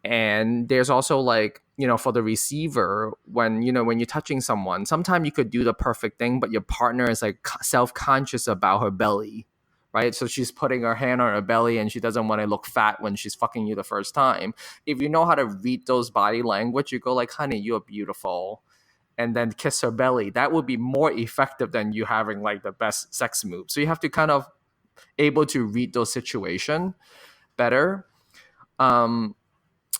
And there's also like, for the receiver, when you're touching someone, sometimes you could do the perfect thing, but your partner is like self-conscious about her belly, right? So she's putting her hand on her belly and she doesn't want to look fat when she's fucking you the first time. If you know how to read those body language, you go like, honey, you're beautiful, and then kiss her belly. That would be more effective than you having like the best sex move. So you have to kind of able to read those situations better.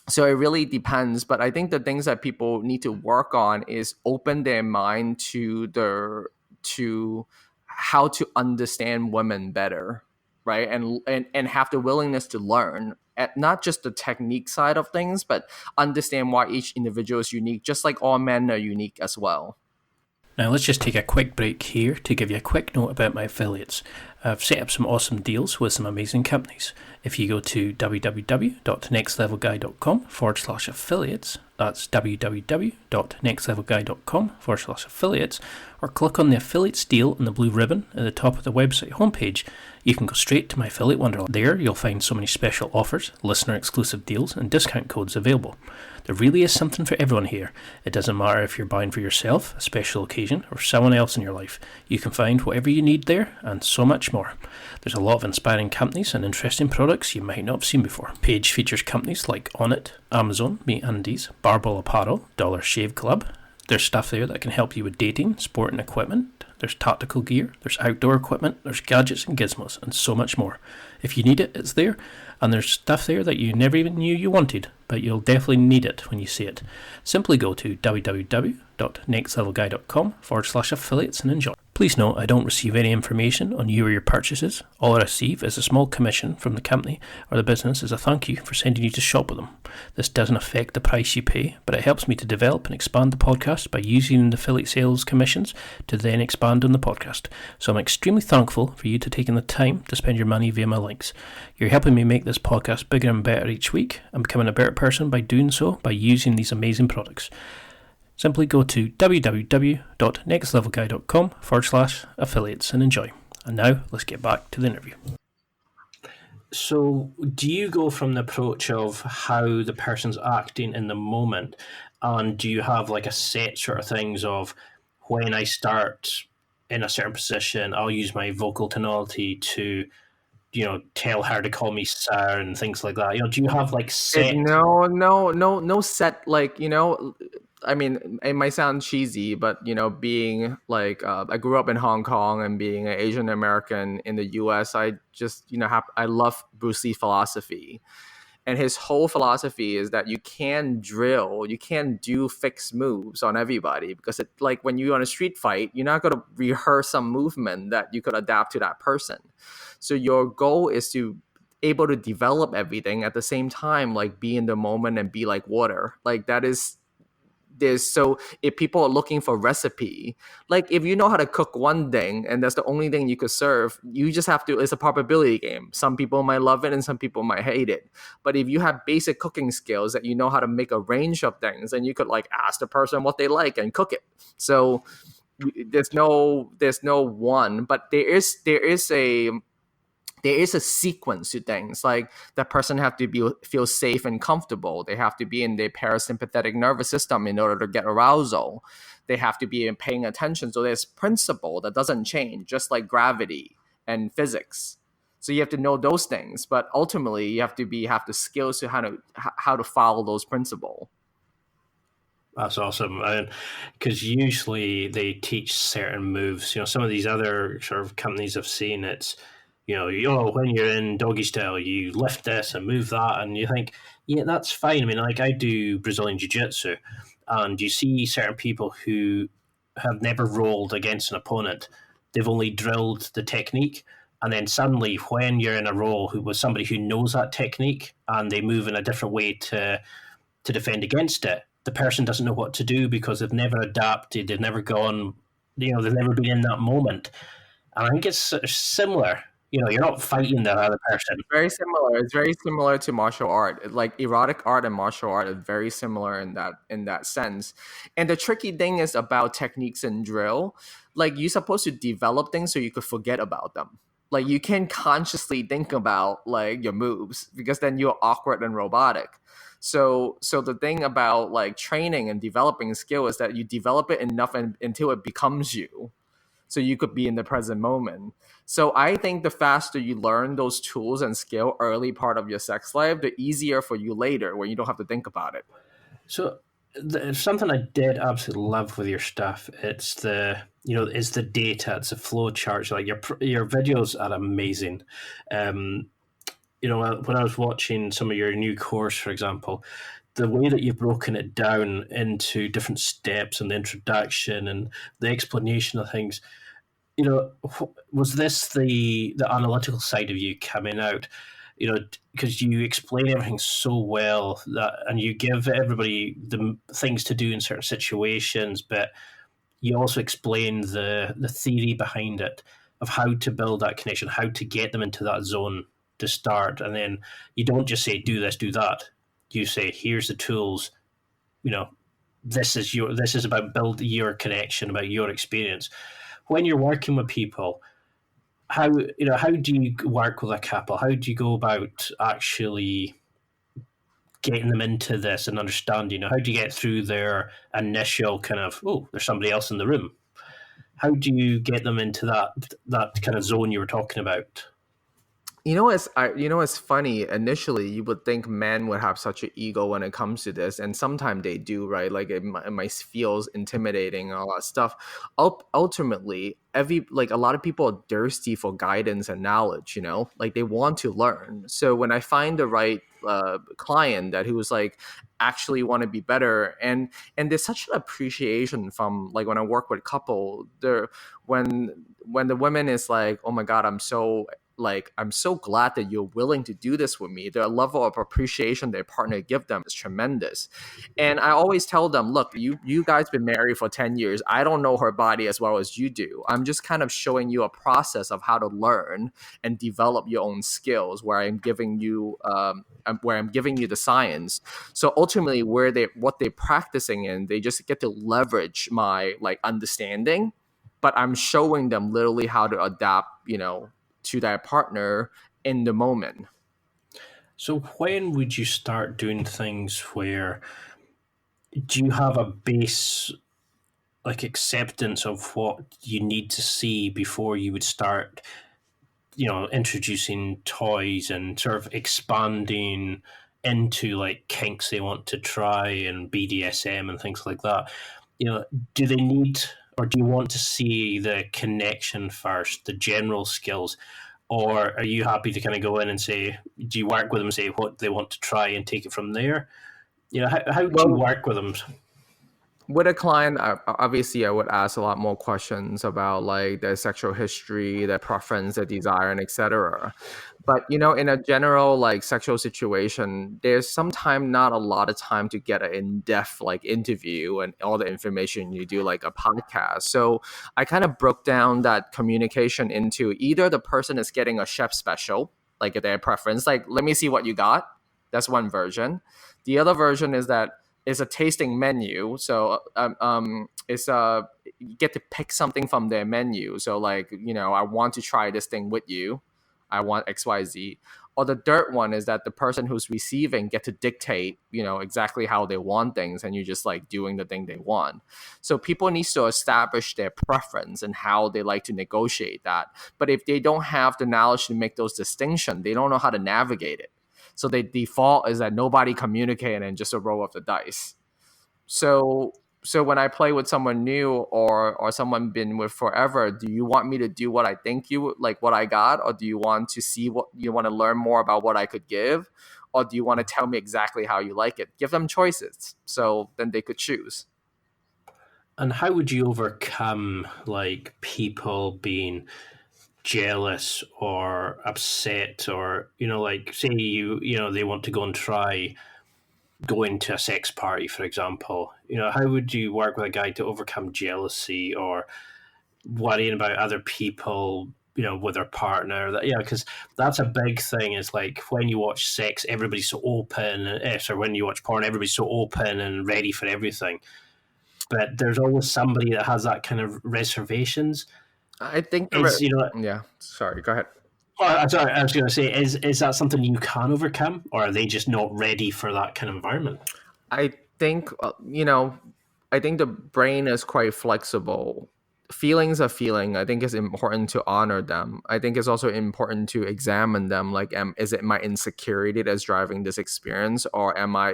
So it really depends, but I think the things that people need to work on is open their mind to how to understand women better, right? And have the willingness to learn, at not just the technique side of things, but understand why each individual is unique, just like all men are unique as well.
Now let's just take a quick break here to give you a quick note about my affiliates. I've set up some awesome deals with some amazing companies. If you go to www.nextlevelguy.com/affiliates, that's www.nextlevelguy.com/affiliates, or click on the affiliates deal in the blue ribbon at the top of the website homepage, you can go straight to my affiliate wonderland. There you'll find so many special offers, listener exclusive deals, and discount codes available. There really is something for everyone here. It doesn't matter if you're buying for yourself, a special occasion, or someone else in your life. You can find whatever you need there, and so much more. There's a lot of inspiring companies and interesting products you might not have seen before. Page features companies like Onnit, Amazon, MeUndies, Barbell Apparel, Dollar Shave Club. There's stuff there that can help you with dating, sport and equipment. There's tactical gear, there's outdoor equipment, there's gadgets and gizmos, and so much more. If you need it, it's there, and there's stuff there that you never even knew you wanted, but you'll definitely need it when you see it. Simply go to www.nextlevelguy.com/affiliates and enjoy. Please note, I don't receive any information on you or your purchases. All I receive is a small commission from the company or the business as a thank you for sending you to shop with them. This doesn't affect the price you pay, but it helps me to develop and expand the podcast by using the affiliate sales commissions to then expand on the podcast. So I'm extremely thankful for you to taking the time to spend your money via my links. You're helping me make this podcast bigger and better each week. I'm becoming a better person by doing so, by using these amazing products. Simply go to www.nextlevelguy.com/affiliates and enjoy. And now let's get back to the interview. So, do you go from the approach of how the person's acting in the moment, and do you have like a set sort of things of when I start in a certain position, I'll use my vocal tonality to, tell her to call me sir and things like that? Do you have like set?
No set, like, I mean, it might sound cheesy, but being like I grew up in Hong Kong and being an Asian American in the U.S., I just I love Bruce Lee's philosophy, and his whole philosophy is that you can't do fixed moves on everybody, because it, like when you're on a street fight, you're not going to rehearse some movement that you could adapt to that person. So your goal is to able to develop everything at the same time, like be in the moment and be like water. Like that is so if people are looking for recipe, like if you know how to cook one thing and that's the only thing you could serve, you just have to, it's a probability game. Some people might love it and some people might hate it. But if you have basic cooking skills that you know how to make a range of things, and you could like ask the person what they like and cook it. So there's no one, but there is a sequence to things. Like that person have to feel safe and comfortable. They have to be in their parasympathetic nervous system in order to get arousal. They have to be paying attention. So there's principle that doesn't change, just like gravity and physics. So you have to know those things, but ultimately you have the skills to how to follow those principles.
That's awesome. Because usually they teach certain moves. Some of these other sort of companies I've seen, it's, when you're in doggy style, you lift this and move that, and you think, yeah, that's fine. I mean, like I do Brazilian Jiu-Jitsu, and you see certain people who have never rolled against an opponent. They've only drilled the technique, and then suddenly when you're in a roll with somebody who knows that technique and they move in a different way to defend against it, the person doesn't know what to do because they've never adapted, they've never gone, they've never been in that moment. And I think it's similar. You're not fighting the other person.
Very similar. It's very similar to martial art. Like erotic art and martial art is very similar in that sense. And the tricky thing is about techniques and drill. Like you're supposed to develop things so you could forget about them. Like you can consciously think about like your moves, because then you're awkward and robotic. So the thing about like training and developing skill is that you develop it enough until it becomes you. So you could be in the present moment. So I think the faster you learn those tools and skill early part of your sex life, the easier for you later when you don't have to think about it.
So something I did absolutely love with your stuff, it's the data, it's the flow charts. Like your videos are amazing. When I was watching some of your new course, for example, the way that you've broken it down into different steps and the introduction and the explanation of things, was this the analytical side of you coming out? Because you explain everything so well and you give everybody the things to do in certain situations, but you also explain the theory behind it of how to build that connection, how to get them into that zone to start. And then you don't just say, do this, do that. You say, here's the tools, this is about building your connection, about your experience. When you're working with people, how do you work with a couple? How do you go about actually getting them into this and understanding? How do you get through their initial kind of, oh, there's somebody else in the room? How do you get them into that kind of zone you were talking about?
It's funny. Initially, you would think men would have such an ego when it comes to this, and sometimes they do, right? Like it might feel intimidating and all that stuff. Ultimately, a lot of people are thirsty for guidance and knowledge. Like they want to learn. So when I find the right client that who's like actually want to be better, and there's such an appreciation from like when I work with couple, when the woman is like, oh my god, I'm so like, I'm so glad that you're willing to do this with me. The level of appreciation their partner give them is tremendous. And I always tell them, look, you guys been married for 10 years. I don't know her body as well as you do. I'm just kind of showing you a process of how to learn and develop your own skills, where I'm giving you the science. So ultimately, what they're practicing in, they just get to leverage my like understanding, but I'm showing them literally how to adapt, to their partner in the moment.
So when would you start doing things where, do you have a base like acceptance of what you need to see before you would start, introducing toys and sort of expanding into like kinks they want to try and BDSM and things like that? Do they need, or do you want to see the connection first, the general skills? Or are you happy to kind of go in and say, do you work with them and say what they want to try and take it from there? How do you work with them?
With a client, obviously, I would ask a lot more questions about like their sexual history, their preference, their desire, and etc. But in a general like sexual situation, there's sometimes not a lot of time to get an in-depth like interview and all the information you do like a podcast. So I kind of broke down that communication into either the person is getting a chef special, like their preference, like let me see what you got. That's one version. The other version is that it's a tasting menu. So it's you get to pick something from their menu. So like, I want to try this thing with you. I want XYZ. Or the third one is that the person who's receiving get to dictate, exactly how they want things, and you're just like doing the thing they want. So people need to establish their preference and how they like to negotiate that. But if they don't have the knowledge to make those distinctions, they don't know how to navigate it. So the default is that nobody communicating and just a roll of the dice. So when I play with someone new or someone been with forever, do you want me to do what I think you like what I got, or do you want to see what you want to learn more about what I could give, or do you want to tell me exactly how you like it? Give them choices, so then they could choose.
And how would you overcome like people being jealous or upset, or like say they want to go and try going to a sex party, for example? How would you work with a guy to overcome jealousy or worrying about other people with their partner? Because that's a big thing, is like when you watch sex, everybody's so open, or when you watch porn, everybody's so open and ready for everything, but there's always somebody that has that kind of reservations.
I think yeah. Sorry, go ahead.
Oh, sorry, I was going to say, is that something you can overcome, or are they just not ready for that kind of environment?
I think I think the brain is quite flexible. Feelings are feeling. I think it's important to honor them. I think it's also important to examine them. Like, is it my insecurity that's driving this experience, or am I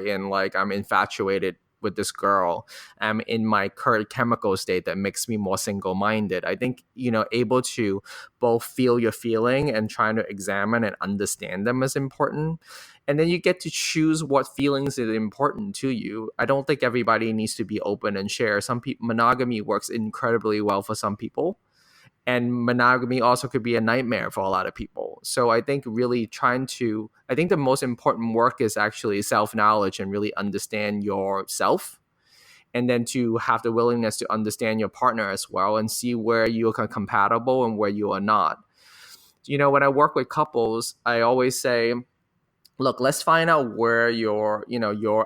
I'm infatuated with this girl? I'm in my current chemical state that makes me more single-minded. I think, able to both feel your feeling and trying to examine and understand them is important. And then you get to choose what feelings are important to you. I don't think everybody needs to be open and share. Some people, monogamy works incredibly well for some people, and monogamy also could be a nightmare for a lot of people. So I think really I think the most important work is actually self-knowledge and really understand yourself, and then to have the willingness to understand your partner as well and see where you are compatible and where you are not. When I work with couples, I always say, look, let's find out where your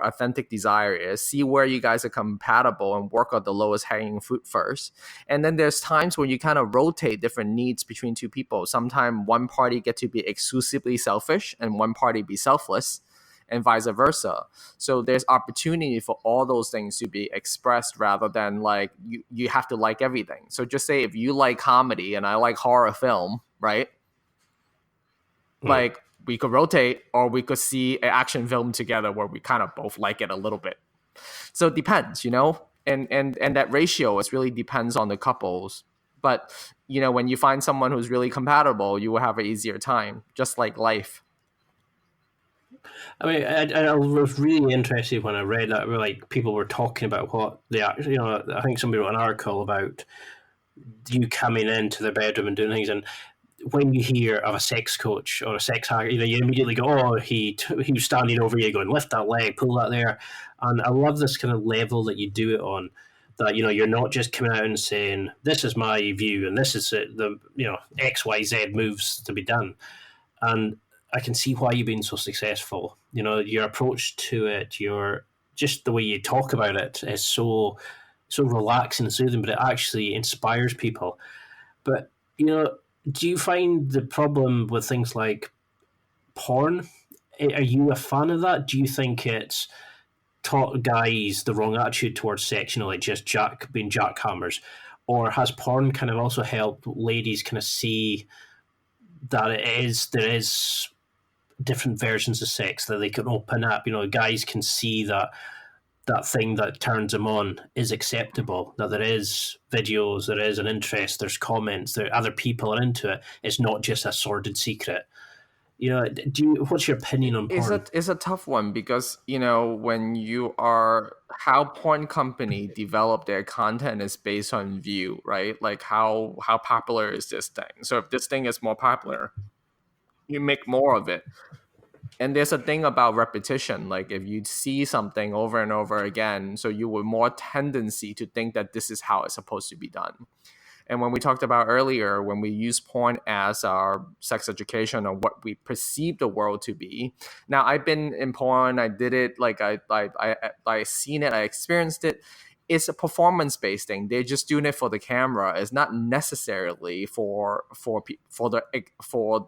authentic desire is, see where you guys are compatible, and work on the lowest hanging fruit first. And then there's times when you kind of rotate different needs between two people. Sometimes one party get to be exclusively selfish and one party be selfless, and vice versa. So there's opportunity for all those things to be expressed, rather than like you have to like everything. So just say if you like comedy and I like horror film, right? Like, we could rotate, or we could see an action film together where we kind of both like it a little bit. So it depends, and that ratio is really depends on the couples. But, when you find someone who's really compatible, you will have an easier time, just like life.
I mean, I was really interested when I read that, like, people were talking about what they actually, I think somebody wrote an article about you coming into their bedroom and doing things, and when you hear of a sex coach or a sex hacker, you immediately go, "Oh, he was standing over you, going, lift that leg, pull that there." And I love this kind of level that you do it on. That you're not just coming out and saying, "This is my view, and this is the XYZ moves to be done." And I can see why you've been so successful. Your approach to it, just the way you talk about it is so relaxing and soothing, but it actually inspires people. But do you find the problem with things like porn? Are you a fan of that? Do you think it's taught guys the wrong attitude towards sex, like just being jackhammers? Or has porn kind of also helped ladies kind of see that there is different versions of sex that they can open up? Guys can see that thing that turns them on is acceptable, that there is videos, there is an interest, there's comments, there other people are into it. It's not just a sordid secret. What's your opinion on porn?
It's a tough one because, when you are, how porn company develop their content is based on view, right? Like how popular is this thing? So if this thing is more popular, you make more of it. And there's a thing about repetition. Like if you see something over and over again, so you would more tendency to think that this is how it's supposed to be done. And when we talked about earlier, when we use porn as our sex education or what we perceive the world to be. Now, I've been in porn. I did it. Like I seen it. I experienced it. It's a performance-based thing. They're just doing it for the camera. It's not necessarily for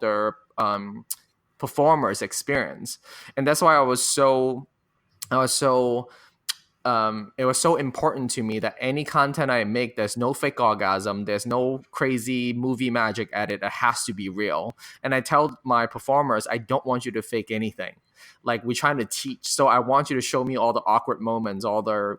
their performers' experience. And that's why it was so important to me that any content I make, there's no fake orgasm, there's no crazy movie magic at it. It has to be real. And I tell my performers, I don't want you to fake anything. Like we're trying to teach. So I want you to show me all the awkward moments, all the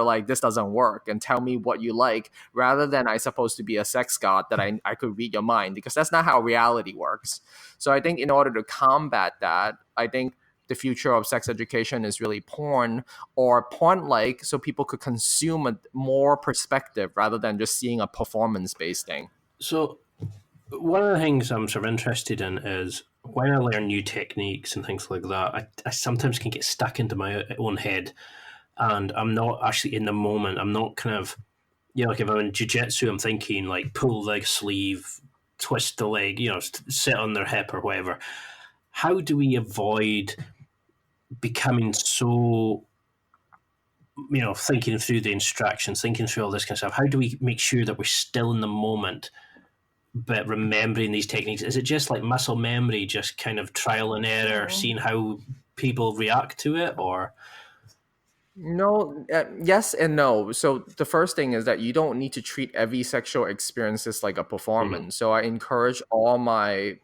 like, this doesn't work, and tell me what you like, rather than I supposed to be a sex god that I could read your mind, because that's not how reality works. So I think in order to combat that, I think the future of sex education is really porn, or porn-like, so people could consume a more perspective rather than just seeing a performance-based thing.
So one of the things I'm sort of interested in is when I learn new techniques and things like that, I sometimes can get stuck into my own head, and I'm not actually in the moment. I'm not kind of, like if I'm in jiu-jitsu, I'm thinking like pull the sleeve, twist the leg, sit on their hip or whatever. How do we avoid becoming so, thinking through the instructions, thinking through all this kind of stuff? How do we make sure that we're still in the moment, but remembering these techniques? Is it just like muscle memory, just kind of trial and error, seeing how people react to it, or?
No, yes and no. So the first thing is that you don't need to treat every sexual experience as like a performance. Mm-hmm. So I encourage all my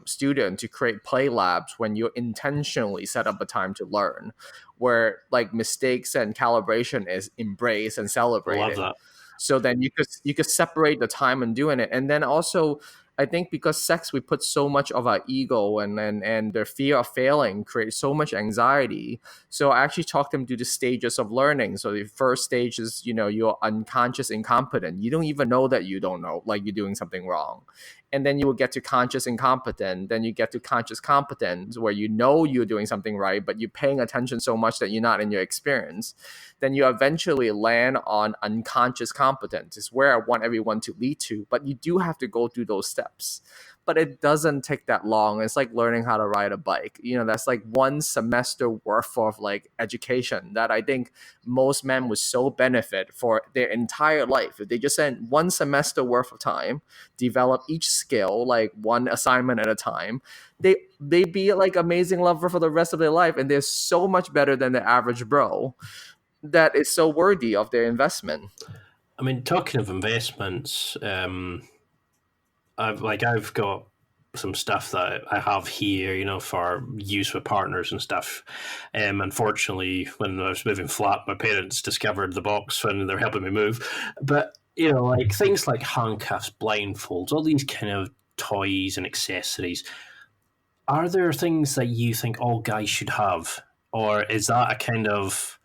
students to create play labs when you intentionally set up a time to learn, where like mistakes and calibration is embraced and celebrated.
Love that.
So then you could separate the time and doing it. And then also, I think because sex, we put so much of our ego and the fear of failing creates so much anxiety. So I actually talk them through the stages of learning. So the first stage is, you're unconscious incompetent. You don't even know that you don't know, like you're doing something wrong. And then you will get to conscious incompetent. Then you get to conscious competence, where you're doing something right, but you're paying attention so much that you're not in your experience. Then you eventually land on unconscious competence. Is where I want everyone to lead to. But you do have to go through those steps. But it doesn't take that long. It's like learning how to ride a bike. That's like one semester worth of like education that I think most men would so benefit for their entire life. If they just spend one semester worth of time, develop each skill, like one assignment at a time, they be like amazing lover for the rest of their life. And they're so much better than the average bro that is so worthy of their investment.
I mean, talking of investments, I've got some stuff that I have here, for use with partners and stuff. Unfortunately, when I was moving flat, my parents discovered the box when they're helping me move. But, like things like handcuffs, blindfolds, all these kind of toys and accessories. Are there things that you think all guys should have? Or is that a kind of,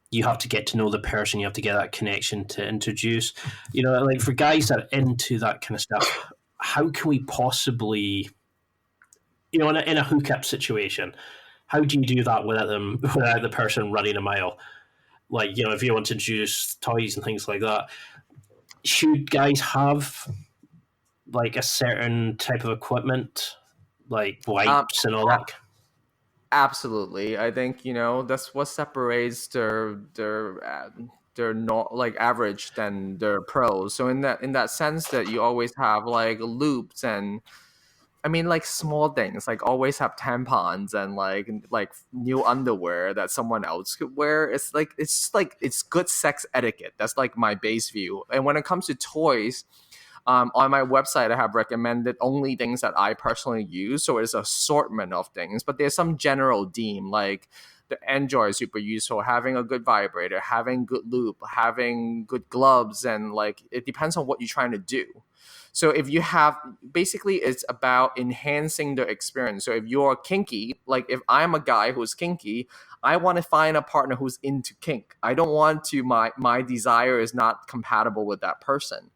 you have to get to know the person, you have to get that connection to introduce? Like for guys that are into that kind of stuff, how can we possibly, in a hookup situation, how do you do that without the person running a mile? Like, if you want to introduce toys and things like that, should guys have like a certain type of equipment, like wipes and all that?
Absolutely. I think, that's what separates their not like average than their pros. So in that sense, that you always have like loops, and I mean, like small things, like always have tampons and like new underwear that someone else could wear. It's good sex etiquette. That's like my base view. And when it comes to toys, on my website, I have recommended only things that I personally use. So it's an assortment of things, but there's some general theme, like the Android is super useful, having a good vibrator, having good lube, having good gloves, and like it depends on what you're trying to do. So if you have, basically it's about enhancing the experience. So if you're kinky, like if I'm a guy who's kinky, I want to find a partner who's into kink. I don't want to, my desire is not compatible with that person.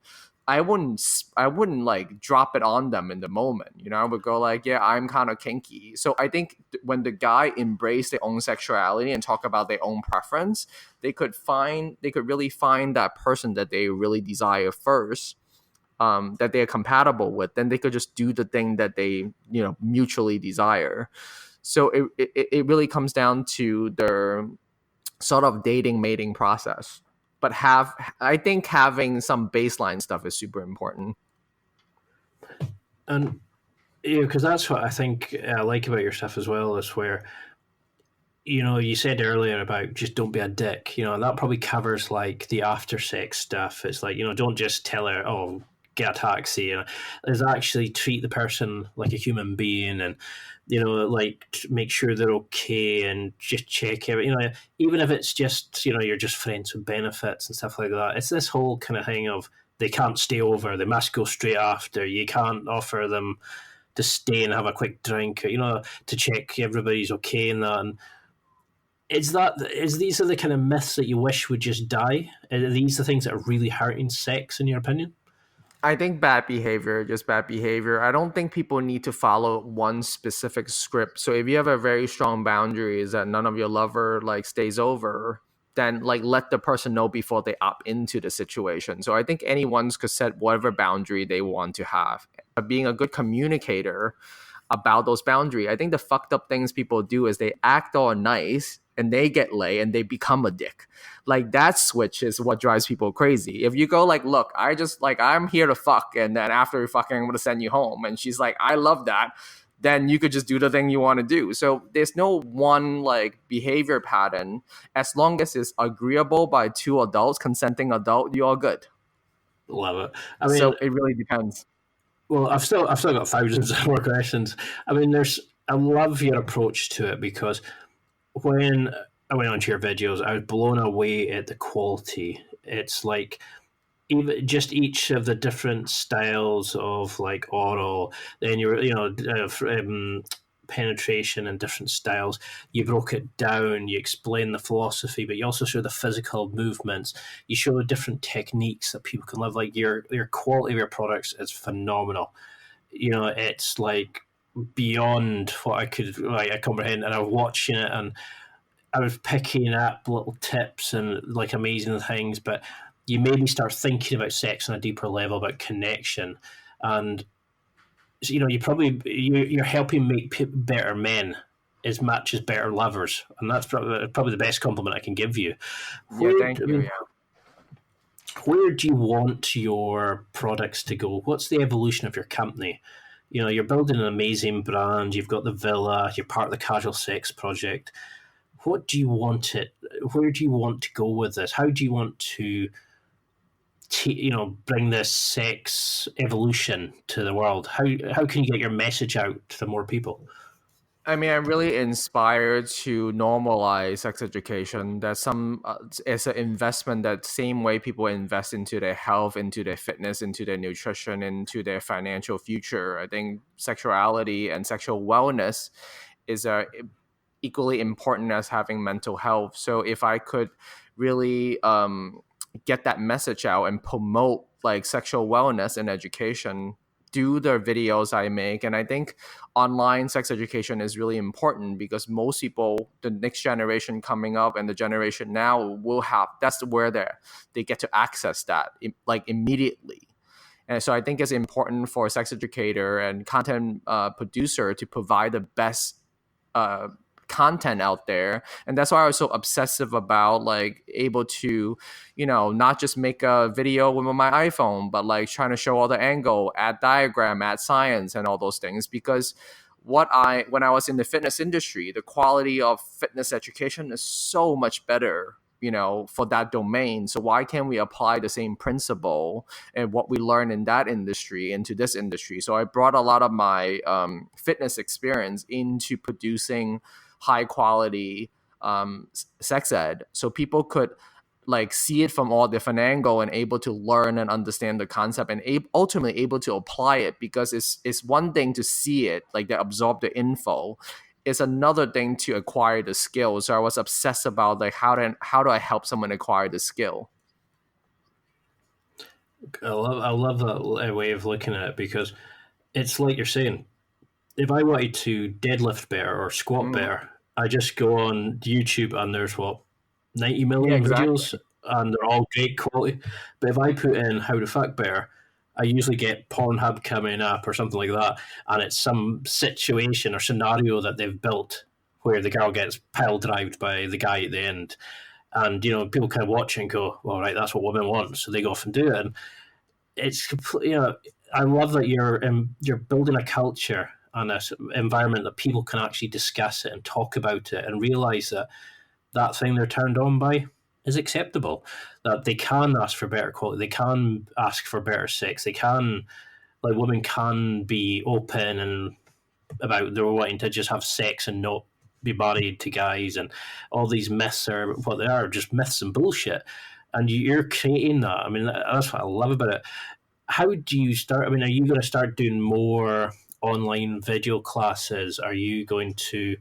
I wouldn't like drop it on them in the moment. I would go like, yeah, I'm kind of kinky. So I think when the guy embrace their own sexuality and talk about their own preference, they could really find that person that they really desire first, that they're compatible with. Then they could just do the thing that they mutually desire. So it really comes down to their sort of dating mating process. But I think having some baseline stuff is super important.
And because that's what I think I like about your stuff as well, is where you said earlier about just don't be a dick. That probably covers like the after sex stuff. It's like, don't just tell her, oh, get a taxi. Is actually treat the person like a human being, and like make sure they're okay, and just check every, even if it's just you're just friends with benefits and stuff like that. It's this whole kind of thing of they can't stay over, they must go straight after. You can't offer them to stay and have a quick drink, to check everybody's okay and that. And these are the kind of myths that you wish would just die? Are these the things that are really hurting sex, in your opinion?
I think bad behavior, just bad behavior. I don't think people need to follow one specific script. So if you have a very strong boundaries that none of your lover like stays over, then like let the person know before they opt into the situation. So I think anyone could set whatever boundary they want to have. But being a good communicator about those boundaries, I think the fucked up things people do is they act all nice and they get laid and they become a dick. Like that switch is what drives people crazy. If you go like, look, I'm here to fuck, and then after fucking I'm gonna send you home, and she's like, I love that, then you could just do the thing you want to do. So there's no one like behavior pattern. As long as it's agreeable by two adults, consenting adult, you're all good.
Love it. I mean,
so it really depends.
Well, I've still got thousands of more questions. I mean, I love your approach to it, because when I went onto your videos, I was blown away at the quality. It's like even just each of the different styles of like oral, then penetration and different styles. You broke it down. You explain the philosophy, but you also show the physical movements. You show different techniques that people can live. Like your quality of your products is phenomenal. It's like beyond what I comprehend. And I was watching it, and I was picking up little tips and like amazing things. But you made me start thinking about sex on a deeper level, about connection, and you're helping make better men as much as better lovers, and that's probably the best compliment I can give you.
Thank you.
Where do you want your products to go? What's the evolution of your company? You're building an amazing brand. You've got the villa. You're part of the Casual Sex Project. What do you want it? Where do you want to go with this? How do you want to bring this sex evolution to the world? How can you get your message out to more people?
I mean, I'm really inspired to normalize sex education. That it's an investment, that same way people invest into their health, into their fitness, into their nutrition, into their financial future. I think sexuality and sexual wellness is equally important as having mental health. So if I could really get that message out and promote like sexual wellness and education, do the videos I make. And I think online sex education is really important because most people, the next generation coming up and the generation now will have, that's where they get to access that like immediately. And so I think it's important for a sex educator and content producer to provide the best content out there. And that's why I was so obsessive about like able to, not just make a video with my iPhone, but like trying to show all the angle, add diagram, add science and all those things. Because when I was in the fitness industry, the quality of fitness education is so much better, for that domain. So why can't we apply the same principle and what we learn in that industry into this industry? So I brought a lot of my fitness experience into producing high quality sex ed, so people could like see it from all different angle and able to learn and understand the concept and ultimately able to apply it. Because it's one thing to see it, like they absorb the info. It's another thing to acquire the skill. So I was obsessed about like how do I help someone acquire the skill.
I love that way of looking at it, because it's like you're saying, if I wanted to deadlift better or squat better, I just go on YouTube and there's 90 million videos and they're all great quality. But if I put in how to fuck better, I usually get PornHub coming up or something like that, and it's some situation or scenario that they've built where the girl gets pile drived by the guy at the end. And, people kind of watch and go, well, right, that's what women want. So they go off and do it. And it's completely, I love that you're building a culture and an environment that people can actually discuss it and talk about it and realize that thing they're turned on by is acceptable, that they can ask for better quality, they can ask for better sex, they can, like, women can be open and about their wanting to just have sex and not be married to guys, and all these myths are what they are, just myths and bullshit. And you're creating that. I mean, that's what I love about it. How do you start? I mean, are you going to start doing more online video classes? Are you going to,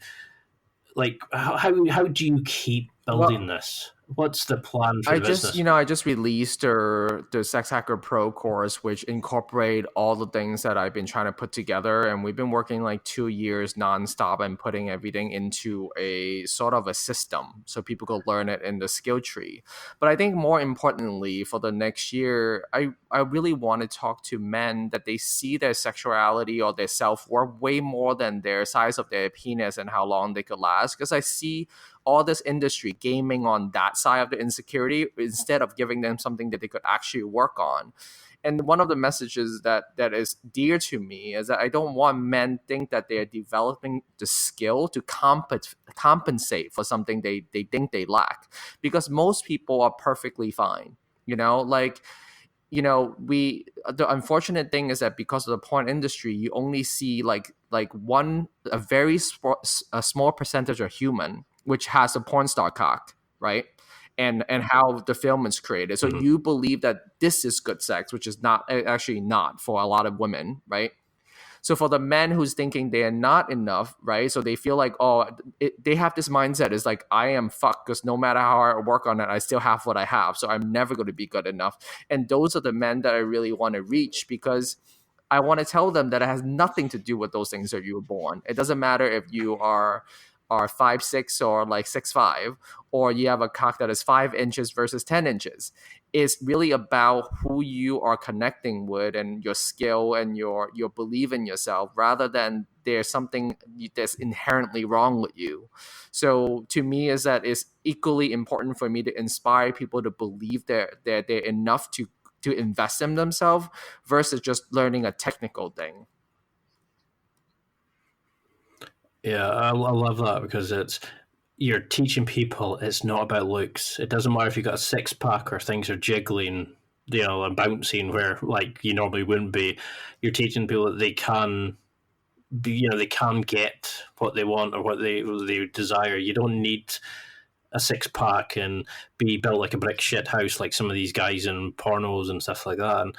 like, how do you keep building this? What's the plan for the business?
I just released the Sex Hacker Pro course, which incorporate all the things that I've been trying to put together. And we've been working like 2 years nonstop and putting everything into a sort of a system so people could learn it in the skill tree. But I think more importantly for the next year, I really want to talk to men that they see their sexuality or their self-worth way more than their size of their penis and how long they could last. Because I see all this industry gaming on that side of the insecurity instead of giving them something that they could actually work on. And one of the messages that is dear to me is that I don't want men think that they're developing the skill to compensate for something they think they lack. Because most people are perfectly fine. The unfortunate thing is that because of the porn industry, you only see a very small percentage of human which has a porn star cock, right? And how the film is created. So you believe that this is good sex, which is actually not for a lot of women, right? So for the men who's thinking they are not enough, right? So they feel like, they have this mindset is like, I am fucked because no matter how I work on it, I still have what I have. So I'm never going to be good enough. And those are the men that I really want to reach, because I want to tell them that it has nothing to do with those things that you were born. It doesn't matter if you are 5'6" or like 6'5", or you have a cock that is 5 inches versus 10 inches. It's really about who you are connecting with and your skill and your belief in yourself, rather than there's something that's inherently wrong with you. So to me, is that it's equally important for me to inspire people to believe that they're enough to invest in themselves versus just learning a technical thing.
Yeah, I love that, because you're teaching people it's not about looks. It doesn't matter if you've got a six pack or things are jiggling, and bouncing where like you normally wouldn't be. You're teaching people that they can be, they can get what they want or what they desire. You don't need a six pack and be built like a brick shit house like some of these guys in pornos and stuff like that. And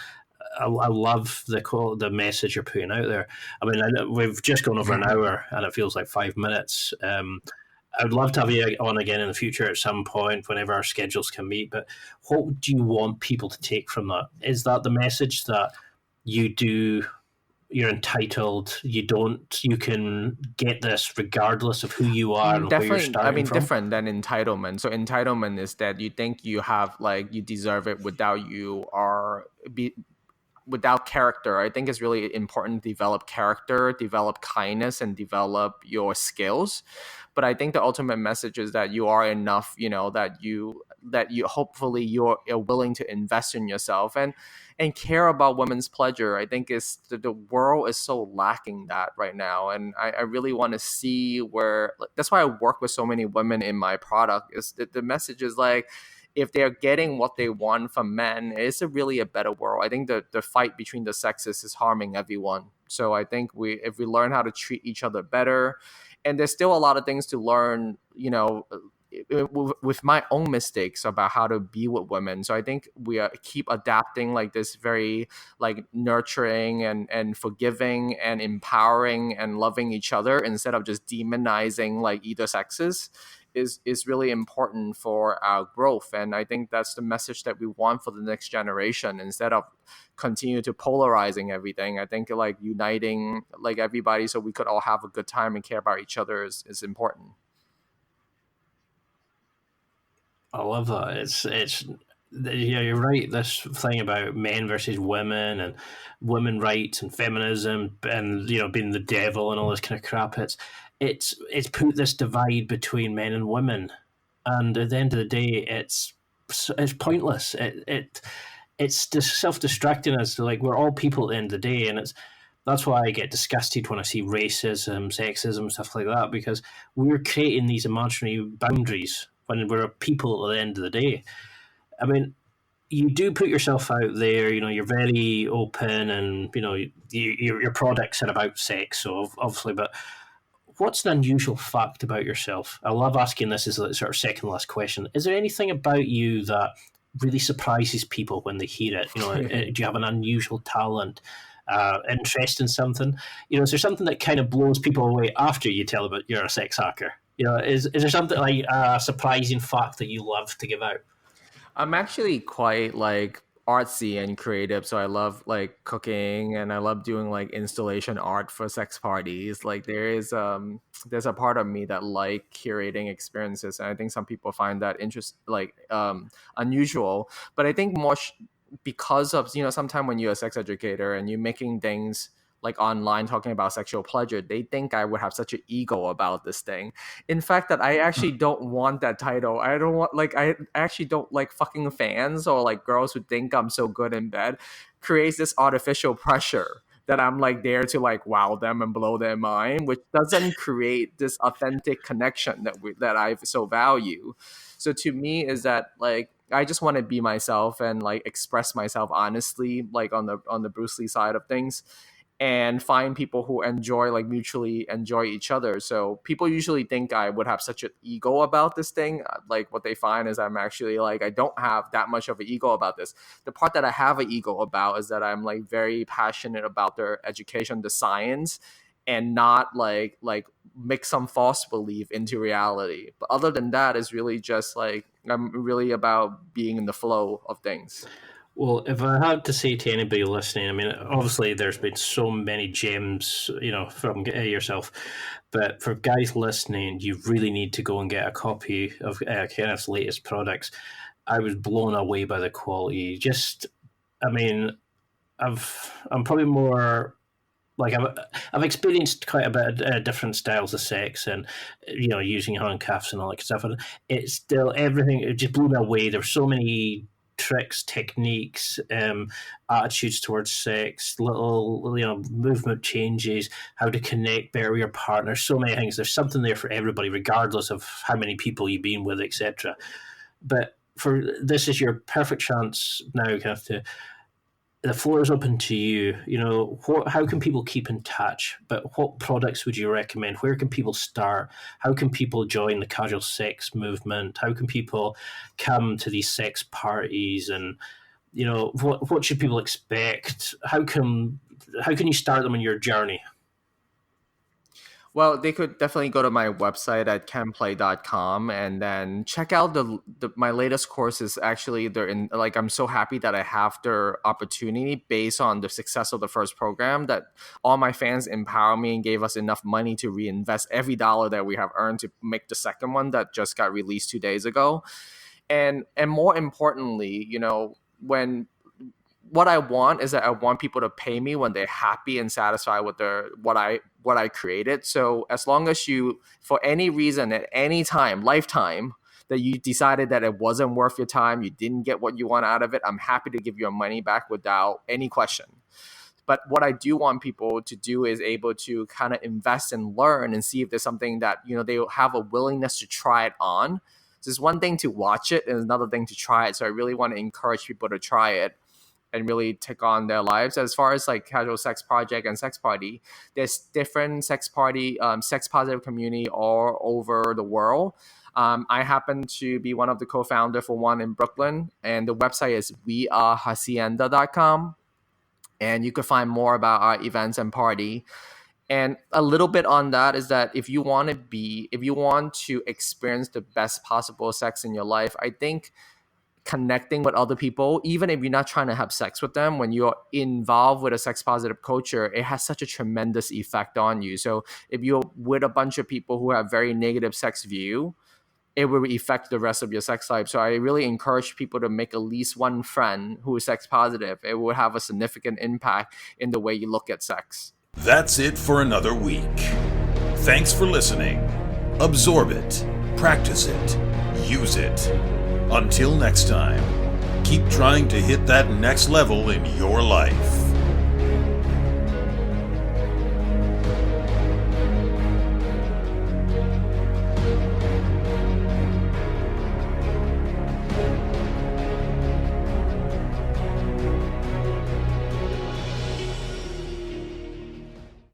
I love the message you're putting out there. I mean, we've just gone over an hour and it feels like 5 minutes. I would love to have you on again in the future at some point whenever our schedules can meet. But what do you want people to take from that? Is that the message that you do you're entitled. You can get this regardless of who you are and where you're
Definitely, I
starting
mean,
from.
different than entitlement. So entitlement is that you think you have, like, you deserve it without character. I think it's really important to develop character, develop kindness, and develop your skills. But I think the ultimate message is that you are enough, that you hopefully you're willing to invest in yourself and care about women's pleasure. I think is the world is so lacking that right now. And I really want to see where, that's why I work with so many women in my product, is that the message is like, if they're getting what they want from men, it's really a better world. I think the fight between the sexes is harming everyone. So I think if we learn how to treat each other better, and there's still a lot of things to learn, with my own mistakes about how to be with women. So I think we keep adapting, like, this very, like, nurturing and forgiving and empowering and loving each other instead of just demonizing, like, either sexes is really important for our growth. And I think that's the message that we want for the next generation, instead of continue to polarizing everything. I think, like, uniting, like, everybody so we could all have a good time and care about each other is important.
I love that. Yeah, you're right. This thing about men versus women and women rights and feminism and being the devil and all this kind of crap. It's put this divide between men and women, and at the end of the day, it's pointless. It's just self-destructing us. Like, we're all people at the end of the day, and that's why I get disgusted when I see racism, sexism, stuff like that, because we're creating these imaginary boundaries when we're a people at the end of the day. I mean, you do put yourself out there. You're very open, and your products are about sex, so obviously. But what's an unusual fact about yourself? I love asking this as a sort of second last question. Is there anything about you that really surprises people when they hear it? Do you have an unusual talent? Interest in something? Is there something that kind of blows people away after you tell them you're a sex hacker? Is there something like a surprising fact that you love to give out?
I'm actually quite, like, artsy and creative, so I love, like, cooking, and I love doing, like, installation art for sex parties. Like, there's a part of me that like curating experiences, and I think some people find that unusual. But I think more because of, sometimes when you're a sex educator and you're making things, like, online, talking about sexual pleasure, they think I would have such an ego about this thing. In fact, that I actually don't want that title. I don't want, like, I actually don't like fucking fans or, like, girls who think I'm so good in bed. Creates this artificial pressure that I'm, like, there to, like, wow them and blow their mind, which doesn't create this authentic connection that I so value. So to me is that, like, I just want to be myself and, like, express myself honestly, like, on the Bruce Lee side of things, and find people who mutually enjoy each other. So people usually think I would have such an ego about this thing. Like, what they find is I'm actually, like, I don't have that much of an ego about this. The part that I have an ego about is that I'm, like, very passionate about their education, the science, and not like mix some false belief into reality. But other than that, it's really just, like, I'm really about being in the flow of things.
Well, if I had to say to anybody listening, I mean, obviously there's been so many gems, from yourself, but for guys listening, you really need to go and get a copy of Kenneth's latest products. I was blown away by the quality. I mean, I'm probably more like I've experienced quite a bit of different styles of sex, and using handcuffs and all that stuff, and it's still everything. It just blew me away. There were so many tricks, techniques, attitudes towards sex, little movement changes, how to connect better with your partner. So many things. There's something there for everybody, regardless of how many people you've been with, etc. But this is your perfect chance now, kind of to. The floor is open to you. How can people keep in touch? But what products would you recommend? Where can people start? How can people join the casual sex movement? How can people come to these sex parties? And what should people expect? How can you start them on your journey?
Well, they could definitely go to my website at kenplay.com and then check out my latest courses. Actually, they're in, like, I'm so happy that I have their opportunity based on the success of the first program, that all my fans empower me and gave us enough money to reinvest every dollar that we have earned to make the second one that just got released 2 days ago. And more importantly, when what I want is that I want people to pay me when they're happy and satisfied with what I created. So as long as you, for any reason at any time, lifetime, that you decided that it wasn't worth your time, you didn't get what you want out of it, I'm happy to give your money back without any question. But what I do want people to do is able to kind of invest and learn and see if there's something that, they have a willingness to try it on. So it's one thing to watch it and another thing to try it. So I really want to encourage people to try it and really take on their lives. As far as like Casual Sex Project and Sex Party, there's different sex positive community all over the world. I happen to be one of the co-founder for one in Brooklyn, and the website is wearehacienda.com. And you can find more about our events and party. And a little bit on that is that if you want to experience the best possible sex in your life, I think connecting with other people, even if you're not trying to have sex with them, when you're involved with a sex positive culture, it has such a tremendous effect on you. So if you're with a bunch of people who have very negative sex view, it will affect the rest of your sex life. So I really encourage people to make at least one friend who is sex positive. It will have a significant impact in the way you look at sex.
That's it for another week. Thanks for listening. Absorb it, practice it, use it. Until next time, keep trying to hit that next level in your life.